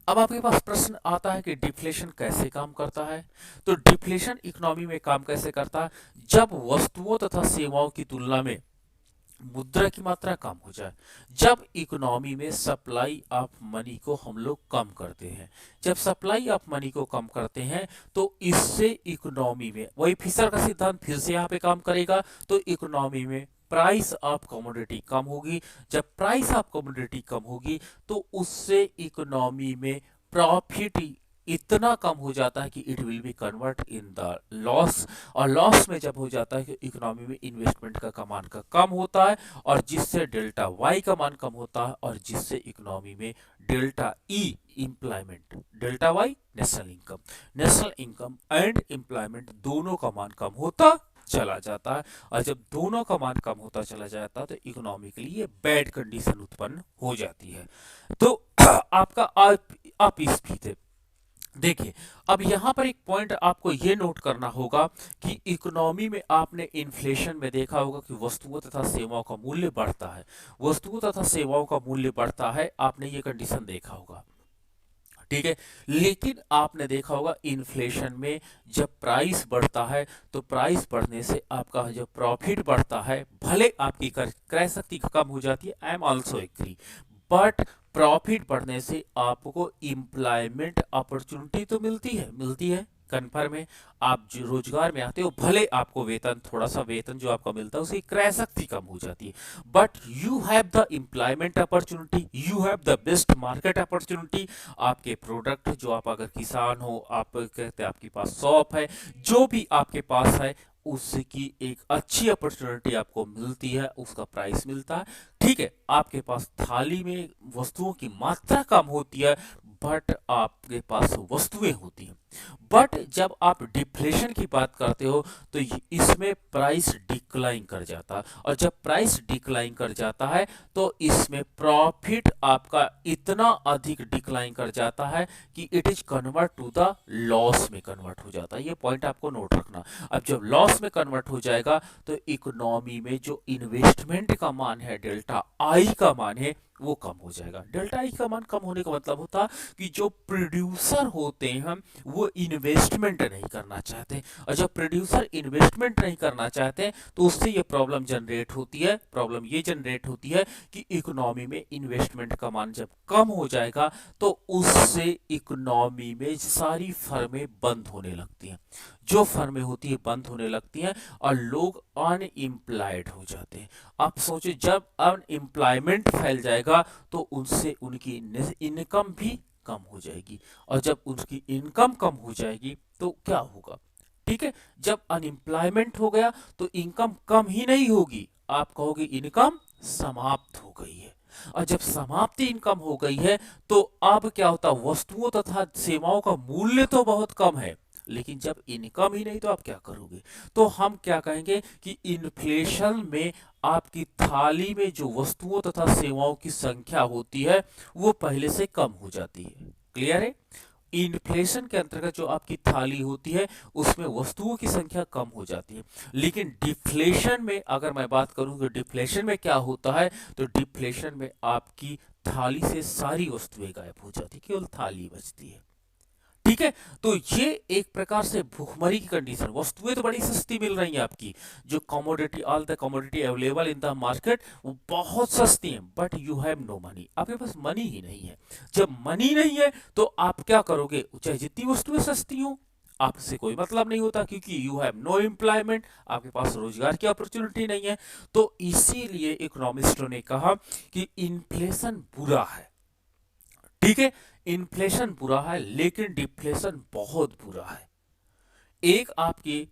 अब आपके पास प्रश्न आता है कि डिफ्लेशन कैसे काम करता है। तो डिफ्लेशन इकोनॉमी में काम कैसे करता है, जब वस्तुओं तथा सेवाओं की तुलना में मुद्रा की मात्रा कम हो जाए, जब इकोनॉमी में सप्लाई ऑफ मनी को हम लोग कम करते हैं। जब सप्लाई ऑफ मनी को कम करते हैं तो इससे इकोनॉमी में वही फिशर का सिद्धांत फिर से यहाँ पे काम करेगा। तो इकोनॉमी में प्राइस ऑफ कमोडिटी कम होगी, जब प्राइस ऑफ कमोडिटी कम होगी तो उससे इकोनॉमी में प्रॉफिट इतना कम हो जाता है कि it will be convert in the loss, और लॉस में जब हो जाता है कि इकोनॉमी में इन्वेस्टमेंट का मान का कम होता है, और जिससे डेल्टा वाई का मान कम होता है, और जिससे इकोनॉमी में delta E employment, delta Y national income and employment दोनों का मान कम होता चला जाता है। और जब दोनों का मान कम होता चला जाता है तो इकोनॉमिकली ये बैड कंडीशन उत्पन्न हो जाती है। तो आपका आप स्पीड देखिए, अब यहाँ पर एक पॉइंट आपको ये नोट करना होगा कि इकोनॉमी में आपने इन्फ्लेशन में देखा होगा कि वस्तुओं तथा सेवाओं का मूल्य बढ़ता है, वस्तुओं तथा सेवाओं का मूल्य बढ़ता है, आपने ये कंडीशन देखा होगा। ठीक है, लेकिन आपने देखा होगा इन्फ्लेशन में जब प्राइस बढ़ता है तो प्राइस बढ़ने से आपका जो प्रॉफिट बढ़ता है, भले आपकी क्रय शक्ति कम हो जाती है, I am also agree, but profit बढ़ने से आपको एम्प्लॉयमेंट अपॉर्चुनिटी तो मिलती है कन्फर्म है। आप जो रोजगार में आते हो, भले आपको वेतन थोड़ा सा वेतन जो आपका मिलता है उसकी क्रय शक्ति कम हो जाती है, but you have the employment opportunity, you have the best market opportunity. आपके प्रोडक्ट जो आप अगर किसान हो, आप कहते हैं आपके पास शॉप है, जो भी आपके पास है उसकी एक अच्छी अपॉर्चुनिटी आपको मिलती है, उसका प्राइस मिलता है। ठीक है, आपके पास थाली में वस्तुओं की मात्रा कम होती है, बट आपके पास वस्तुएं होती हैं। बट जब आप डिफ्लेशन की बात करते हो तो इसमें प्राइस डिक्लाइन कर जाता है, और जब प्राइस डिक्लाइन कर जाता है तो इसमें प्रॉफिट आपका इतना अधिक डिक्लाइन कर जाता है कि it is convert to the loss में कन्वर्ट हो जाता है। ये पॉइंट आपको नोट रखना। अब जब लॉस में कन्वर्ट हो जाएगा तो इकोनॉमी में जो इन्वेस्टमेंट का मान है, डेल्टा आई का मान है, वो कम हो जाएगा। डेल्टा आई का मान कम होने का मतलब होता कि जो प्रोड्यूसर होते हैं वो इन्वेस्टमेंट नहीं करना चाहते, और जब प्रोड्यूसर इन्वेस्टमेंट नहीं करना चाहते तो उससे ये प्रॉब्लम जनरेट होती है। प्रॉब्लम ये जनरेट होती है कि इकोनॉमी में इन्वेस्टमेंट का मान जब कम हो जाएगा तो उससे इकोनॉमी में सारी फर्में बंद होने लगती हैं, जो फर्में होती है बंद होने लगती हैं, और लोग अनएम्प्लॉयड हो जाते हैं। आप सोचिए, जब अनएम्प्लॉयमेंट फैल जाएगा तो उनसे उनकी इनकम भी कम हो जाएगी, और जब उनकी इनकम कम हो जाएगी तो क्या होगा। ठीक है, जब अनएम्प्लॉयमेंट हो गया तो इनकम कम ही नहीं होगी, आप कहोगे इनकम समाप्त हो गई है, और जब समाप्ति इनकम हो गई है तो अब क्या होता, वस्तुओं तथा सेवाओं का मूल्य तो बहुत कम है, लेकिन जब इनकम ही नहीं तो आप क्या करोगे? तो हम क्या कहेंगे कि इन्फ्लेशन में आपकी थाली में जो वस्तुओं तथा सेवाओं की संख्या होती है वो पहले से कम हो जाती है। क्लियर है? इन्फ्लेशन के अंतर्गत जो आपकी थाली होती है उसमें वस्तुओं की संख्या कम हो जाती है। लेकिन डिफ्लेशन में अगर मैं बात करूं कि डिफ्लेशन में क्या होता है, तो डिफ्लेशन में आपकी थाली से सारी वस्तुएं गायब हो जाती, केवल थाली बचती है। ठीक है, तो ये एक प्रकार से भूखमरी की कंडीशन, वस्तुएं तो बड़ी सस्ती मिल रही हैं आपकी, जो commodity, all the commodity available in the market वो बहुत सस्ती हैं, but you have no money, आपके पास मनी ही नहीं है। जब मनी नहीं है तो आप क्या करोगे? चाहे जितनी वस्तुएं सस्ती हो आपसे कोई मतलब नहीं होता, क्योंकि यू हैव नो एम्प्लॉयमेंट, आपके पास रोजगार की अपॉर्चुनिटी नहीं है। तो इसीलिए इकोनॉमिस्टों ने कहा कि इन्फ्लेशन बुरा है। ठीक है, इन्फ्लेशन बुरा है लेकिन डिफ्लेशन बहुत बुरा है। एक आपकी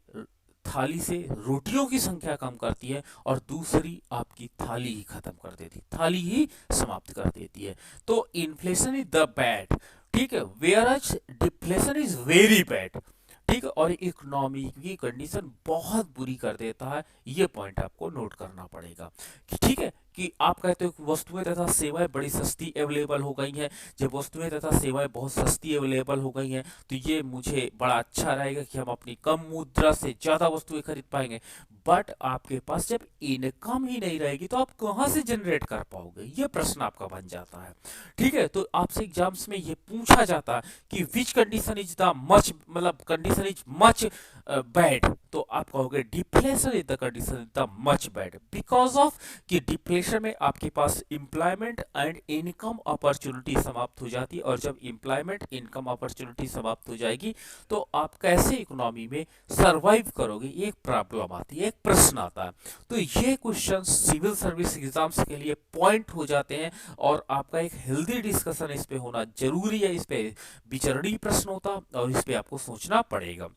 थाली से रोटियों की संख्या कम करती है और दूसरी आपकी थाली ही खत्म कर देती है, थाली ही समाप्त कर देती है। तो इन्फ्लेशन इज द बैड, ठीक है, whereas deflation is very bad. ठीक है, और इकोनॉमी की कंडीशन बहुत बुरी कर देता है, ये पॉइंट आपको नोट करना पड़ेगा। ठीक है, कि आप कहते हो कि वस्तुएं तथा सेवाएं बड़ी सस्ती अवेलेबल हो गई हैं। जब वस्तुएं तथा सेवाएं बहुत सस्ती अवेलेबल हो गई हैं तो ये मुझे बड़ा अच्छा रहेगा कि हम अपनी कम मुद्रा से ज़्यादा वस्तुएं खरीद पाएंगे। बट आपके पास जब इनकम ही नहीं रहेगी तो आप कहाँ से जनरेट कर पाओगे, ये प्रश्न आपका बन जाता है। ठीक है, तो आपसे एग्जाम्स में ये पूछा जाता है कि which condition is the much, मतलब कंडीशन इज मच बैड, तो आप कहोगे deflation is the condition is the much bad, because of कि डिफ्लेशन में आपके पास एम्प्लॉयमेंट एंड इनकम अपॉर्चुनिटी समाप्त हो जाती है, और जब एम्प्लॉयमेंट इनकम अपॉर्चुनिटी समाप्त हो जाएगी तो आप कैसे इकोनॉमी में सरवाइव करोगे, ये एक प्रॉब्लम आती है, एक प्रश्न आता है। तो ये क्वेश्चन सिविल सर्विस एग्जाम्स के लिए पॉइंट हो जाते हैं और आपका एक हेल्दी डिस्कशन इस पे होना जरूरी है। इस पे विचरणीय प्रश्न होता और इस पे आपको सोचना पड़ेगा।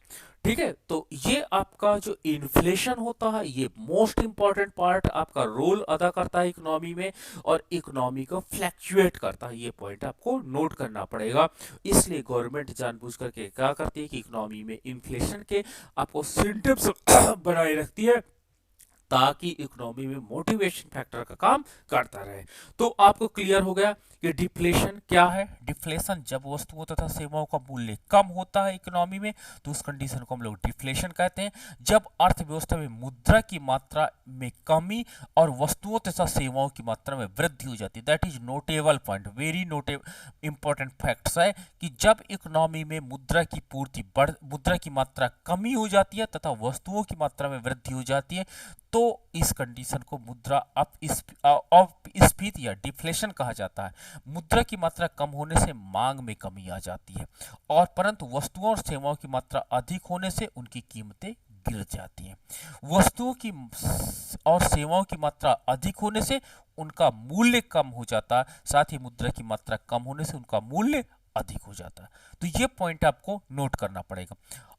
ठीक है, तो ये आपका जो इन्फ्लेशन होता है ये मोस्ट इंपॉर्टेंट पार्ट आपका रोल अदा करता है इकोनॉमी में, और इकोनॉमी को फ्लैक्चुएट करता है, ये पॉइंट आपको नोट करना पड़ेगा। इसलिए गवर्नमेंट जानबूझ करके क्या करती है कि इकोनॉमी में इन्फ्लेशन के आपको सिम्टम्स बनाए रखती है, ताकि इकोनॉमी में मोटिवेशन फैक्टर का काम करता रहे। तो आपको क्लियर हो गया कि डिफ्लेशन क्या है। डिफ्लेशन जब वस्तुओं तथा सेवाओं का मूल्य कम होता है इकोनॉमी में तो उस कंडीशन को हम लोग डिफ्लेशन कहते हैं। जब अर्थव्यवस्था में मुद्रा की मात्रा में कमी और वस्तुओं तथा सेवाओं की मात्रा में वृद्धि हो जाती है, that is notable point, very notable important facts है कि जब इकोनॉमी में मुद्रा की मात्रा कमी हो जाती है तथा वस्तुओं की मात्रा में वृद्धि हो जाती है तो इस कंडीशन को मुद्रा अपस्फीति या डिफ्लेशन कहा जाता है। मुद्रा की मात्रा कम होने से मांग में कमी आ जाती है, और परंतु वस्तुओं और सेवाओं की मात्रा अधिक होने से उनकी कीमतें गिर जाती हैं। वस्तुओं की और सेवाओं की मात्रा अधिक होने से उनका मूल्य कम हो जाता है, साथ ही मुद्रा की मात्रा कम होने से उनका मूल्य अधिक हो जाता है। तो ये पॉइंट आपको नोट करना पड़ेगा।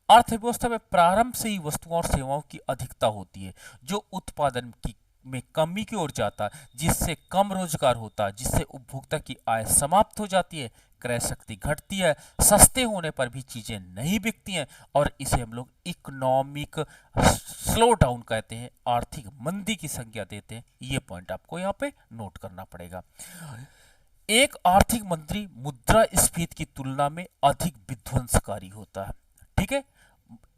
अर्थव्यवस्था में प्रारंभ से ही वस्तुओं और सेवाओं की अधिकता होती है जो उत्पादन की में कमी की ओर जाता है, जिससे कम रोजगार होता है, जिससे उपभोक्ता की आय समाप्त हो जाती है, क्रय शक्ति घटती है, सस्ते होने पर भी चीजें नहीं बिकती हैं, और इसे हम लोग इकोनॉमिक स्लो डाउन कहते हैं, आर्थिक मंदी की संज्ञा देते हैं। ये पॉइंट आपको यहाँ पे नोट करना पड़ेगा। एक आर्थिक मंत्री मुद्रा स्फीति की तुलना में अधिक विध्वंसकारी होता है। ठीक है,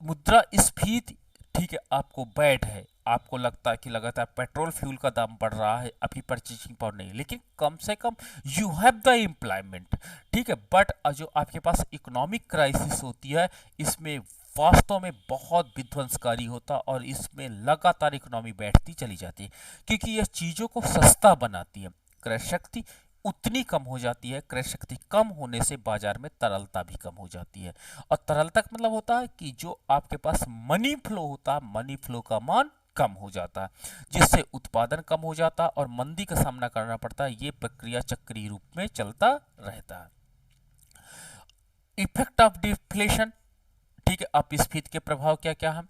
मुद्रा स्फीति, ठीक है, आपको बैड है, आपको लगता है कि लगातार पेट्रोल फ्यूल का दाम बढ़ रहा है, अभी परचेजिंग पावर नहीं, लेकिन कम से कम यू हैव द एम्प्लॉयमेंट। ठीक है, बट जो आपके पास इकोनॉमिक क्राइसिस होती है इसमें वास्तव में बहुत विध्वंसकारी होता और इसमें लगातार इकोनॉमी बैठती चली जाती है, क्योंकि यह चीज़ों को सस्ता बनाती है। क्रय शक्ति उतनी कम हो जाती है, क्रय शक्ति कम होने से बाजार में तरलता भी कम हो जाती है, और तरलता का मतलब होता है कि जो आपके पास मनी फ्लो होता है, मनी फ्लो का मान कम हो जाता है, जिससे उत्पादन कम हो जाता है और मंदी का सामना करना पड़ता है। ये प्रक्रिया चक्रीय रूप में चलता रहता है। इफेक्ट ऑफ डिफ्लेशन, ठीक है, अपस्फीति के प्रभाव क्या क्या है,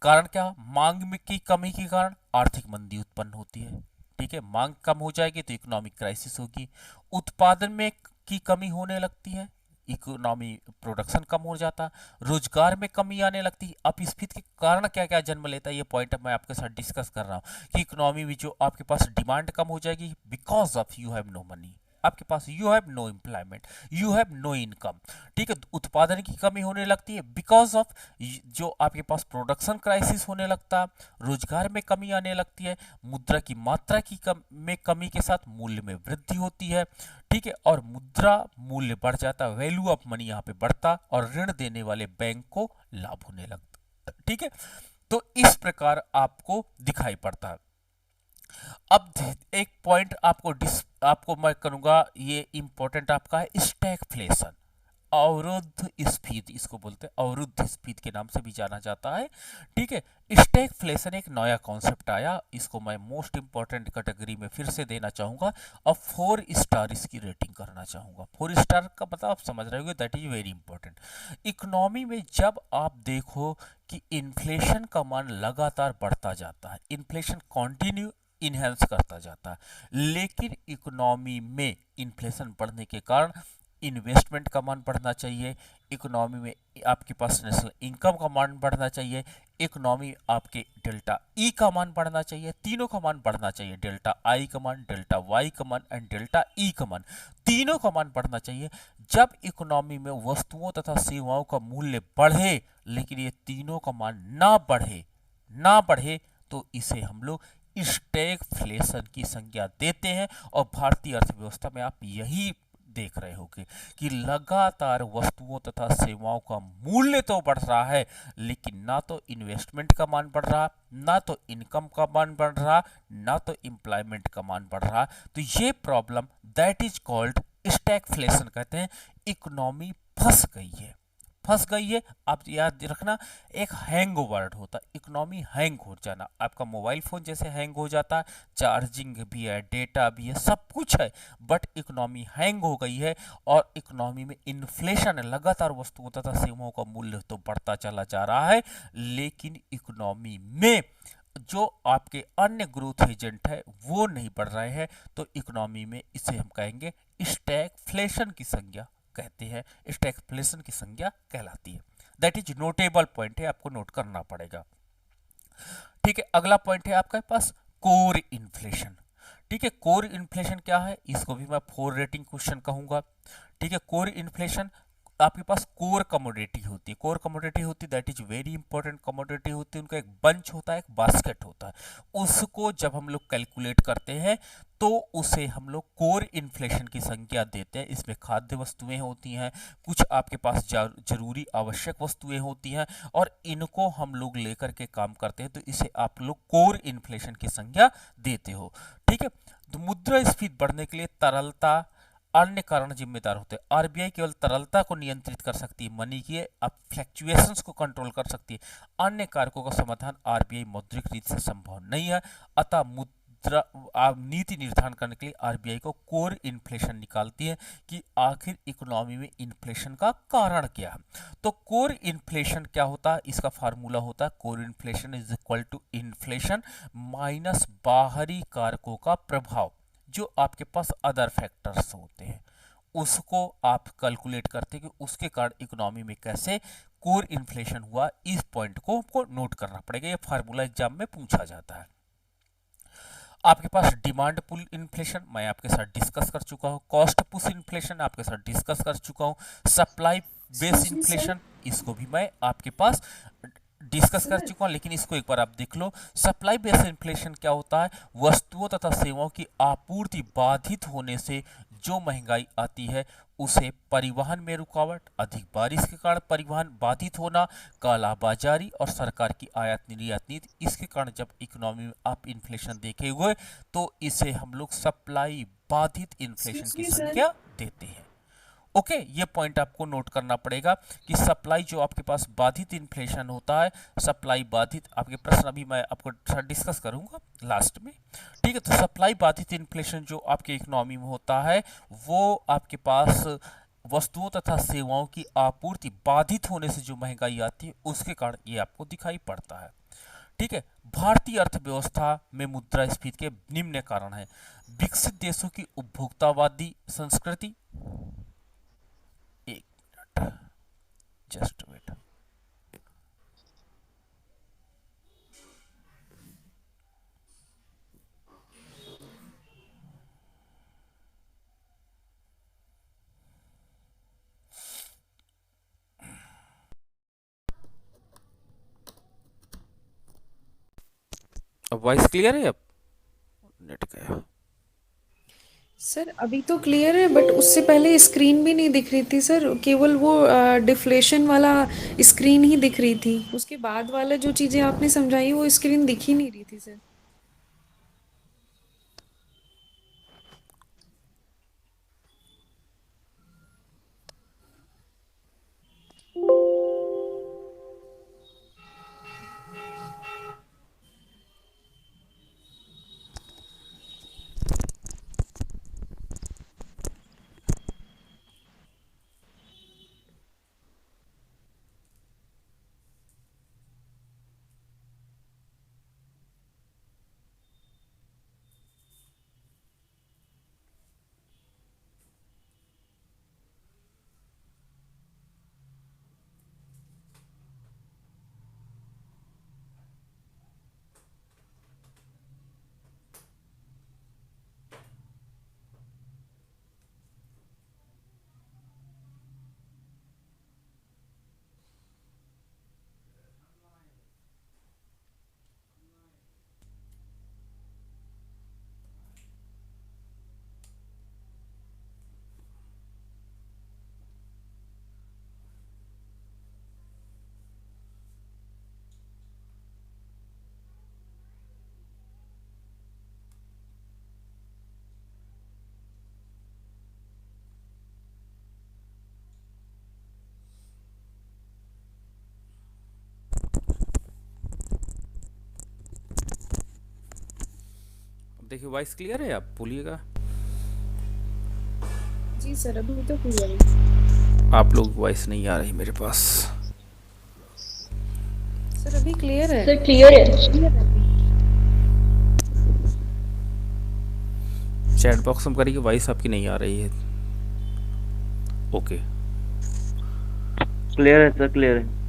कारण क्या, मांग में की कमी के कारण आर्थिक मंदी उत्पन्न होती है। ठीक है, मांग कम हो जाएगी तो इकोनॉमिक क्राइसिस होगी, उत्पादन में की कमी होने लगती है, इकोनॉमी प्रोडक्शन कम हो जाता, रोजगार में कमी आने लगती है। अब स्फीति के कारण क्या क्या जन्म लेता है, ये पॉइंट मैं आपके साथ डिस्कस कर रहा हूँ कि इकोनॉमी में जो आपके पास डिमांड कम हो जाएगी because of you have no money, आपके पास you have no employment, you have no income. ठीक है, उत्पादन की कमी होने लगती है बिकॉज ऑफ जो आपके पास प्रोडक्शन क्राइसिस होने लगता है, रोजगार में कमी आने लगती है, मुद्रा की मात्रा की में कमी के साथ मूल्य में वृद्धि होती है। ठीक है, और मुद्रा मूल्य बढ़ जाता है, वैल्यू ऑफ मनी यहाँ पे बढ़ता और ऋण देने वाले बैंक को लाभ होने लगता। ठीक है, तो इस प्रकार आपको दिखाई पड़ता है। अब एक पॉइंट आपको मैं करूंगा, ये इंपॉर्टेंट आपका है स्टैगफ्लेशन, अवरुद्ध स्फीति, इसको बोलते हैं अवरुद्ध स्फीति के नाम से भी जाना जाता है। ठीक है, स्टैगफ्लेशन एक नया कॉन्सेप्ट आया, इसको मैं मोस्ट इंपॉर्टेंट कैटेगरी में फिर से देना चाहूंगा और 4 स्टार इसकी रेटिंग करना चाहूंगा। 4 स्टार का मतलब आप समझ रहे होंगे, that is very important. Economy में जब आप देखो कि इन्फ्लेशन का मान लगातार बढ़ता जाता है, इन्फ्लेशन कॉन्टिन्यू इनहेंस करता जाता है, लेकिन इकोनॉमी में इन्फ्लेशन बढ़ने के कारण इन्वेस्टमेंट का मान बढ़ना चाहिए, इकोनॉमी में आपके पास नेशनल इनकम का मान बढ़ना चाहिए, इकोनॉमी आपके डेल्टा ई का मान बढ़ना चाहिए, तीनों का मान बढ़ना चाहिए, डेल्टा आई का मान, डेल्टा वाई का मान एंड डेल्टा ई का मान, तीनों का मान बढ़ना चाहिए। जब इकोनॉमी में वस्तुओं तथा सेवाओं का मूल्य बढ़े लेकिन ये तीनों का मान ना बढ़े तो इसे हम लोग स्टैगफ्लेशन की संज्ञा देते हैं। और भारतीय अर्थव्यवस्था में आप यही देख रहे होंगे कि लगातार वस्तुओं तथा सेवाओं का मूल्य तो बढ़ रहा है लेकिन ना तो इन्वेस्टमेंट का मान बढ़ रहा, ना तो इनकम का मान बढ़ रहा, ना तो एम्प्लॉयमेंट का मान बढ़ रहा। तो ये problem that is called stagflation कहते हैं। इकोनॉमी फंस गई है। आप याद रखना, एक हैंग वर्ड होता है, इकोनॉमी हैंग हो जाना। आपका मोबाइल फोन जैसे हैंग हो जाता है, चार्जिंग भी है, डेटा भी है, सब कुछ है, बट इकोनॉमी हैंग हो गई है। और इकोनॉमी में इन्फ्लेशन है, लगातार वस्तुओं तथा सेवाओं का मूल्य तो बढ़ता चला जा रहा है लेकिन इकोनॉमी में जो आपके अन्य ग्रोथ एजेंट है वो नहीं बढ़ रहे हैं। तो इकोनॉमी में इसे हम कहेंगे स्टैगफ्लेशन की संज्ञा कहते हैं, स्टैगफ्लेशन की संज्ञा कहलाती है। दैट इज नोटेबल पॉइंट है, आपको नोट करना पड़ेगा। ठीक है, अगला पॉइंट है आपके पास कोर इन्फ्लेशन। ठीक है, कोर इन्फ्लेशन क्या है, इसको भी मैं 4 रेटिंग क्वेश्चन कहूंगा। ठीक है, कोर इन्फ्लेशन आपके पास कोर कमोडिटी होती है, कोर कमोडिटी होती है that is very important commodity होती है, उनका एक बंच होता है, एक बास्केट होता है, उसको जब हम लोग कैलकुलेट करते हैं तो उसे हम लोग कोर इन्फ्लेशन की संज्ञा देते हैं। इसमें खाद्य वस्तुएं होती हैं, कुछ आपके पास जरूरी आवश्यक वस्तुएं होती हैं और इनको हम लोग लेकर के काम करते हैं, तो इसे आप लोग कोर इन्फ्लेशन की संज्ञा देते हो। ठीक है, तो मुद्रास्फीति बढ़ने के लिए तरलता अन्य कारण जिम्मेदार होते हैं। आरबीआई केवल तरलता को नियंत्रित कर सकती है, मनी की अब फ्लैक्चुएशंस को कंट्रोल कर सकती है, अन्य कारकों का समाधान आरबीआई मौद्रिक रीति से संभव नहीं है। अतः मुद्रा नीति निर्धारण करने के लिए आरबीआई को कोर इन्फ्लेशन निकालती है कि आखिर इकोनॉमी में इन्फ्लेशन का कारण क्या है। तो कोर इन्फ्लेशन क्या होता है, इसका फार्मूला होता है core inflation is equal to inflation minus बाहरी कारकों का प्रभाव, जो आपके पास अदर फैक्टर्स होते हैं उसको आप कैलकुलेट करते हैं कि उसके कारण इकोनॉमी में कैसे कोर इन्फ्लेशन हुआ। इस पॉइंट को आपको नोट करना पड़ेगा, ये फार्मूला एग्जाम में पूछा जाता है। आपके पास डिमांड पुल इन्फ्लेशन मैं आपके साथ डिस्कस कर चुका हूं, कॉस्ट पुश इन्फ्लेशन आपके साथ डिस्कस कर चुका हूं, सप्लाई बेस इन्फ्लेशन इसको भी मैं आपके पास डिस्कस कर चुका हूं, लेकिन इसको एक बार आप देख लो। सप्लाई बेस्ड इन्फ्लेशन क्या होता है, वस्तुओं तथा सेवाओं की आपूर्ति बाधित होने से जो महंगाई आती है उसे परिवहन में रुकावट, अधिक बारिश के कारण परिवहन बाधित होना, कालाबाजारी और सरकार की आयात निर्यात नीति, इसके कारण जब इकोनॉमी में आप इन्फ्लेशन देखे हुए तो इसे हम लोग सप्लाई बाधित इन्फ्लेशन की संज्ञा देते हैं। ओके, ये पॉइंट आपको नोट करना पड़ेगा कि सप्लाई जो आपके पास बाधित इन्फ्लेशन होता है, सप्लाई बाधित आपके प्रश्न अभी मैं आपको डिस्कस करूंगा लास्ट में। ठीक है, तो सप्लाई बाधित इन्फ्लेशन जो आपके इकोनॉमी में होता है वो आपके पास वस्तुओं तथा सेवाओं की आपूर्ति बाधित होने से जो महंगाई आती है उसके कारण ये आपको दिखाई पड़ता है। ठीक है, भारतीय अर्थव्यवस्था में मुद्रास्फीति के निम्न कारण है, विकसित देशों की उपभोक्तावादी संस्कृति, एक जस्ट वेट। अब वॉइस क्लियर है? अब नेट गया। सर अभी तो क्लियर है बट उससे पहले स्क्रीन भी नहीं दिख रही थी सर, केवल वो डिफ्लेशन वाला स्क्रीन ही दिख रही थी। उसके बाद वाला जो चीज़ें आपने समझाई वो स्क्रीन दिख ही नहीं रही थी सर। अब देखिए वॉइस क्लियर है, आप बोलिएगा। जी सर अभी तो क्लियर है। आप लोग वॉइस नहीं आ रही मेरे पास। सर अभी क्लियर है। सर क्लियर है। चैट बॉक्स में करिए, वॉइस आपकी नहीं आ रही है। ओके। क्लियर है सर, क्लियर है।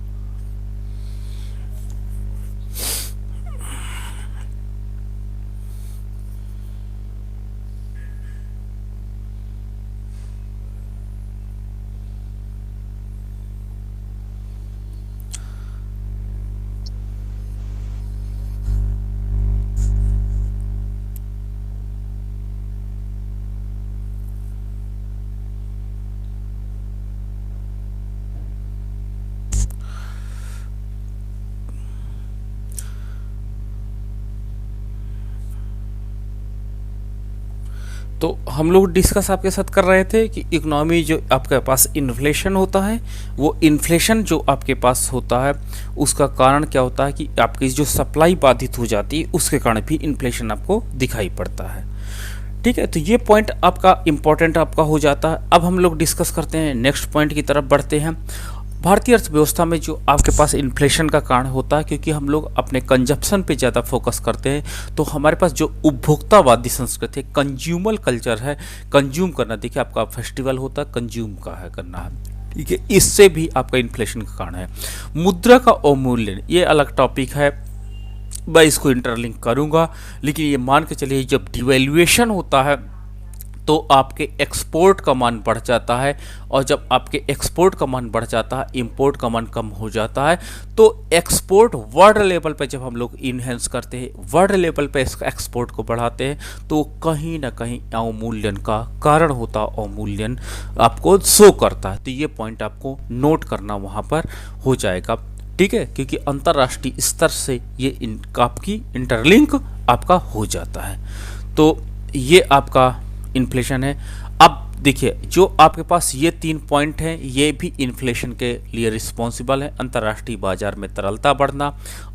तो हम लोग डिस्कस आपके साथ कर रहे थे कि इकोनॉमी जो आपके पास इन्फ्लेशन होता है, वो इन्फ्लेशन जो आपके पास होता है उसका कारण क्या होता है कि आपकी जो सप्लाई बाधित हो जाती है उसके कारण भी इन्फ्लेशन आपको दिखाई पड़ता है। ठीक है, तो ये पॉइंट आपका इम्पोर्टेंट आपका हो जाता है। अब हम लोग डिस्कस करते हैं, नेक्स्ट पॉइंट की तरफ बढ़ते हैं। भारतीय अर्थव्यवस्था में जो आपके पास इन्फ्लेशन का कारण होता है, क्योंकि हम लोग अपने कंजप्शन पे ज़्यादा फोकस करते हैं, तो हमारे पास जो उपभोक्तावादी संस्कृति है, कंज्यूमर कल्चर है, कंज्यूम करना, देखिए आपका फेस्टिवल होता है, कंज्यूम का है करना है, ठीक है, इससे भी आपका इन्फ्लेशन का कारण है। मुद्रा का अवमूल्यन ये अलग टॉपिक है, मैं इसको इंटरलिंक करूंगा, लेकिन ये मान के चलिए जब डिवेल्युएशन होता है तो आपके एक्सपोर्ट का मान बढ़ जाता है, और जब आपके एक्सपोर्ट का मान बढ़ जाता है, इंपोर्ट का मान कम हो जाता है, तो एक्सपोर्ट वर्ल्ड लेवल पे जब हम लोग इन्हेंस करते हैं, वर्ल्ड लेवल पे एक्सपोर्ट को बढ़ाते हैं, तो कहीं ना कहीं अवमूल्यन का कारण होता है, अवमूल्यन आपको शो करता है। तो ये पॉइंट आपको नोट करना वहाँ पर हो जाएगा, ठीक है, क्योंकि अंतर्राष्ट्रीय स्तर से ये आपकी इंटरलिंक आपका हो जाता है। तो ये आपका इन्फ्लेशन है। अब देखिए जो आपके पास ये 3 पॉइंट हैं, ये भी इन्फ्लेशन के लिए रिस्पॉन्सिबल है। अंतर्राष्ट्रीय बाजार में तरलता बढ़ना,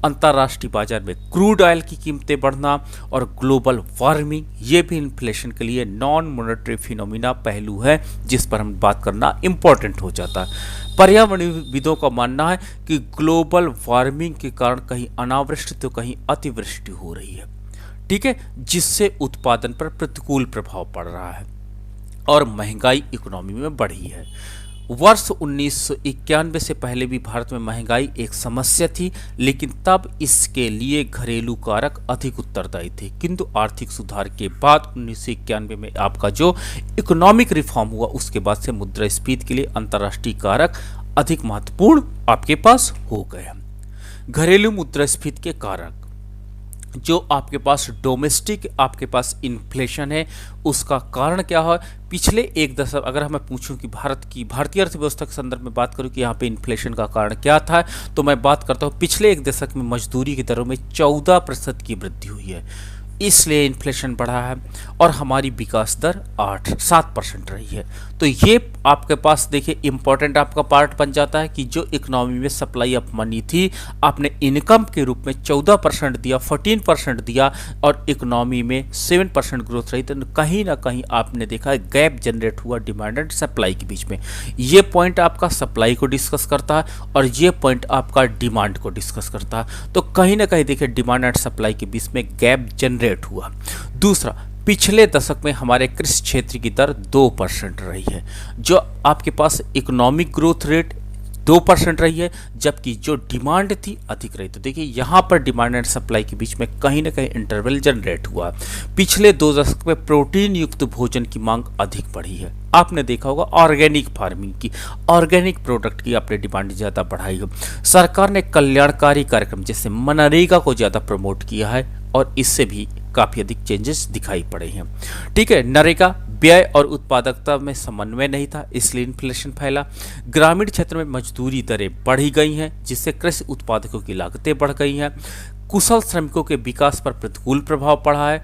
अंतर्राष्ट्रीय बाजार में क्रूड ऑयल की कीमतें बढ़ना, और ग्लोबल वार्मिंग, ये भी इन्फ्लेशन के लिए नॉन मॉनेटरी फिनोमिना पहलू है जिस पर हम बात करना इम्पोर्टेंट हो जाता है। पर्यावरणविदों का मानना है कि ग्लोबल वार्मिंग के कारण कहीं अनावृष्टि तो कहीं अतिवृष्टि हो रही है, ठीक है, जिससे उत्पादन पर प्रतिकूल प्रभाव पड़ रहा है और महंगाई इकोनॉमी में बढ़ी है। वर्ष 1991 से पहले भी भारत में महंगाई एक समस्या थी, लेकिन तब इसके लिए घरेलू कारक अधिक उत्तरदायी थे। किंतु आर्थिक सुधार के बाद 1991 में आपका जो इकोनॉमिक रिफॉर्म हुआ, उसके बाद से मुद्रास्फीति के लिए अंतर्राष्ट्रीय कारक अधिक महत्वपूर्ण आपके पास हो गए। घरेलू मुद्रास्फीति के कारक, जो आपके पास डोमेस्टिक आपके पास इन्फ्लेशन है, उसका कारण क्या है? पिछले एक दशक, अगर मैं पूछूं कि भारतीय अर्थव्यवस्था के संदर्भ में बात करूं कि यहाँ पे इन्फ्लेशन का कारण क्या था, तो मैं बात करता हूँ पिछले एक दशक में मजदूरी की दरों में 14% की वृद्धि हुई है, इसलिए इन्फ्लेशन बढ़ा है। और हमारी विकास दर 7% रही है। तो ये आपके पास देखिए इंपॉर्टेंट आपका पार्ट बन जाता है कि जो इकोनॉमी में सप्लाई ऑफ मनी थी, आपने इनकम के रूप में 14% दिया, 14% दिया, और इकोनॉमी में 7% ग्रोथ रही, तो कहीं ना कहीं आपने देखा है गैप जनरेट हुआ डिमांड एंड सप्लाई के बीच में। ये पॉइंट आपका सप्लाई को डिस्कस करता है और ये पॉइंट आपका डिमांड को डिस्कस करता है। तो कहीं ना कहीं देखिए डिमांड एंड सप्लाई के बीच में गैप जनरेट हुआ। दूसरा, पिछले दशक में हमारे कृषि क्षेत्र की दर 2% रही है, जो आपके पास इकोनॉमिक ग्रोथ रेट 2% रही है, जबकि जो डिमांड थी अधिक रही। तो देखिए यहाँ पर डिमांड एंड सप्लाई के बीच में कहीं ना कहीं इंटरवल जनरेट हुआ। पिछले 2 दशक में प्रोटीन युक्त भोजन की मांग अधिक बढ़ी है। आपने देखा होगा ऑर्गेनिक फार्मिंग की, ऑर्गेनिक प्रोडक्ट की आपने डिमांड ज़्यादा बढ़ाई हो। सरकार ने कल्याणकारी कार्यक्रम जैसे मनरेगा को ज़्यादा प्रमोट किया है और इससे भी काफ़ी अधिक चेंजेस दिखाई पड़े हैं। ठीक है, नरेगा व्यय और उत्पादकता में समन्वय नहीं था, इसलिए इन्फ्लेशन फैला। ग्रामीण क्षेत्र में मजदूरी दरें बढ़ी गई हैं, जिससे कृषि उत्पादकों की लागतें बढ़ गई हैं। कुशल श्रमिकों के विकास पर प्रतिकूल प्रभाव पड़ा है।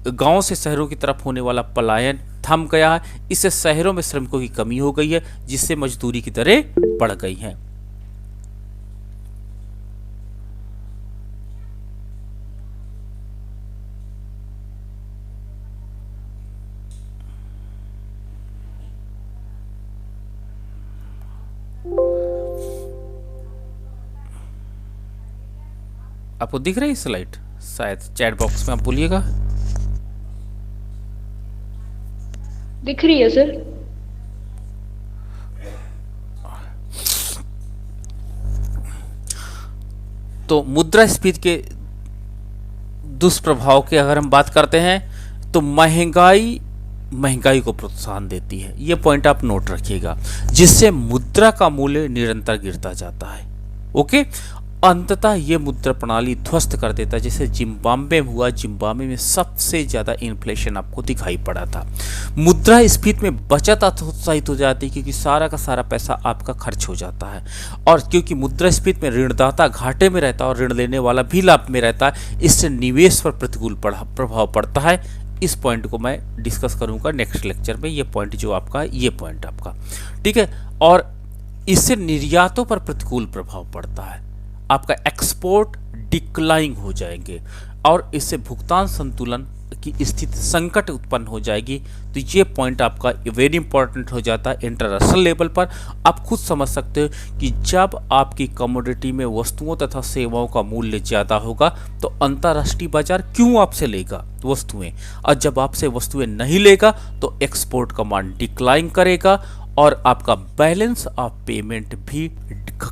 गांव से शहरों की तरफ होने वाला पलायन थम गया है, इससे शहरों में श्रमिकों की कमी हो गई है, जिससे मजदूरी की दरें बढ़ गई हैं। आपको दिख रही है स्लाइड? शायद चैट बॉक्स में आप बोलिएगा। दिख रही है सर। तो मुद्रास्फीति के दुष्प्रभाव की अगर हम बात करते हैं, तो महंगाई को प्रोत्साहन देती है। ये पॉइंट आप नोट रखिएगा, जिससे मुद्रा का मूल्य निरंतर गिरता जाता है। ओके, अंततः ये मुद्रा प्रणाली ध्वस्त कर देता है, जैसे जिम्बाब्वे में हुआ। जिम्बाब्वे में सबसे ज़्यादा इन्फ्लेशन आपको दिखाई पड़ा था। मुद्रास्फीति में बचत हतोत्साहित हो जाती है, क्योंकि सारा का सारा पैसा आपका खर्च हो जाता है। और क्योंकि मुद्रास्फीति में ऋणदाता घाटे में रहता है और ऋण लेने वाला भी लाभ में रहता है, इससे निवेश पर प्रतिकूल प्रभाव पड़ता है। इस पॉइंट को मैं डिस्कस करूंगा नेक्स्ट लेक्चर में। ये पॉइंट जो आपका, ये पॉइंट आपका, ठीक है। और इससे निर्यातों पर प्रतिकूल प्रभाव पड़ता है, आपका एक्सपोर्ट डिक्लाइन हो जाएंगे और इससे भुगतान संतुलन की स्थिति संकट उत्पन्न हो जाएगी। तो ये पॉइंट आपका वेरी इंपॉर्टेंट हो जाता है इंटरनेशनल लेवल पर। आप खुद समझ सकते हो कि जब आपकी कमोडिटी में वस्तुओं तथा सेवाओं का मूल्य ज़्यादा होगा, तो अंतर्राष्ट्रीय बाजार क्यों आपसे लेगा वस्तुएं, और जब आपसे वस्तुएं नहीं लेगा तो एक्सपोर्ट का मान डिक्लाइन करेगा और आपका बैलेंस ऑफ पेमेंट भी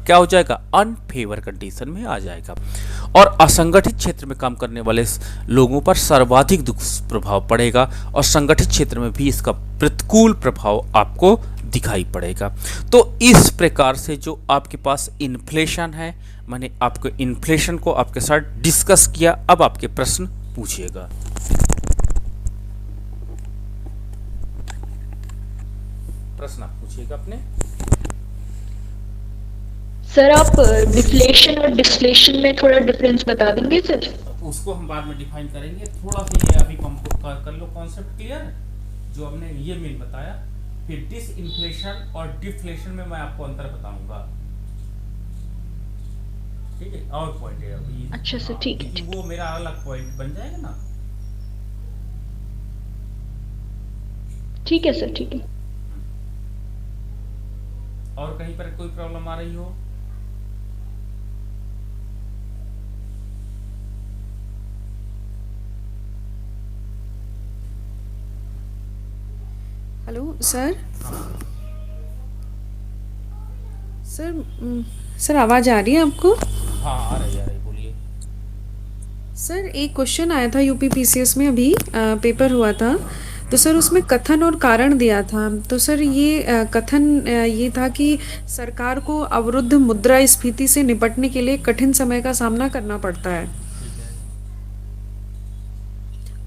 क्या हो जाएगा, अनफेवर कंडीशन में आ जाएगा। और असंगठित क्षेत्र में काम करने वाले लोगों पर सर्वाधिक दुष्प्रभाव पड़ेगा और संगठित क्षेत्र में भी इसका प्रतिकूल प्रभाव आपको दिखाई पड़ेगा। तो इस प्रकार से जो आपके पास इन्फ्लेशन है, मैंने आपको इन्फ्लेशन को आपके साथ डिस्कस किया। अब आपके प्रश्न पूछिएगा। प्रश्न आप पूछिएगा अपने। सर आप डिफ्लेशन और डिस्फ्लेशन में थोड़ा डिफरेंस बता देंगे सर? उसको हम बाद में डिफाइन करेंगे। थोड़ा सा ये अभी कर लो कॉन्सेप्ट क्लियर, जो हमने ये मेन बताया। फिर डिसइंफ्लेशन और डिफ्लेशन में मैं आपको अंतर बताऊंगा, ठीक है। और पॉइंट है अभी। अच्छा सर, ठीक है। वो मेरा अलग पॉइंट बन जाएगा ना। ठीक है सर, ठीक है। और कहीं पर कोई प्रॉब्लम आ रही हो? हेलो सर, सर सर आवाज आ रही है आपको? हाँ आ रही बोलिए। सर एक क्वेश्चन आया था यूपीपीसीएस में अभी पेपर हुआ था। तो सर उसमें कथन और कारण दिया था। तो सर ये कथन ये था कि सरकार को अवरुद्ध मुद्रास्फीति से निपटने के लिए कठिन समय का सामना करना पड़ता है। ठीक है।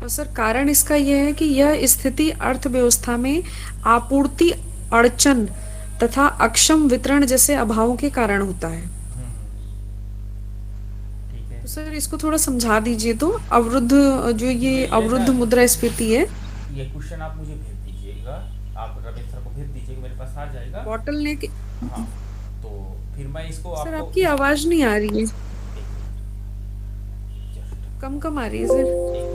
और सर कारण इसका यह है कि यह स्थिति अर्थव्यवस्था में आपूर्ति अड़चन तथा अक्षम वितरण जैसे अभावों के कारण होता है। ठीक है। तो सर इसको थोड़ा समझा दीजिए। तो अवरुद्ध जो ये ये अवरुद्ध ना मुद्रास्फीति है, ये क्वेश्चन आप मुझे भेज दीजिएगा, आप रमेश सर को भेज दीजिएगा, मेरे पास आ जाएगा। बॉटल नेक। हाँ, तो फिर मैं इसको सर आपको आपकी आवाज नहीं आ रही है, एक मिनट, जस्ट कम कम आ रही है सर। एक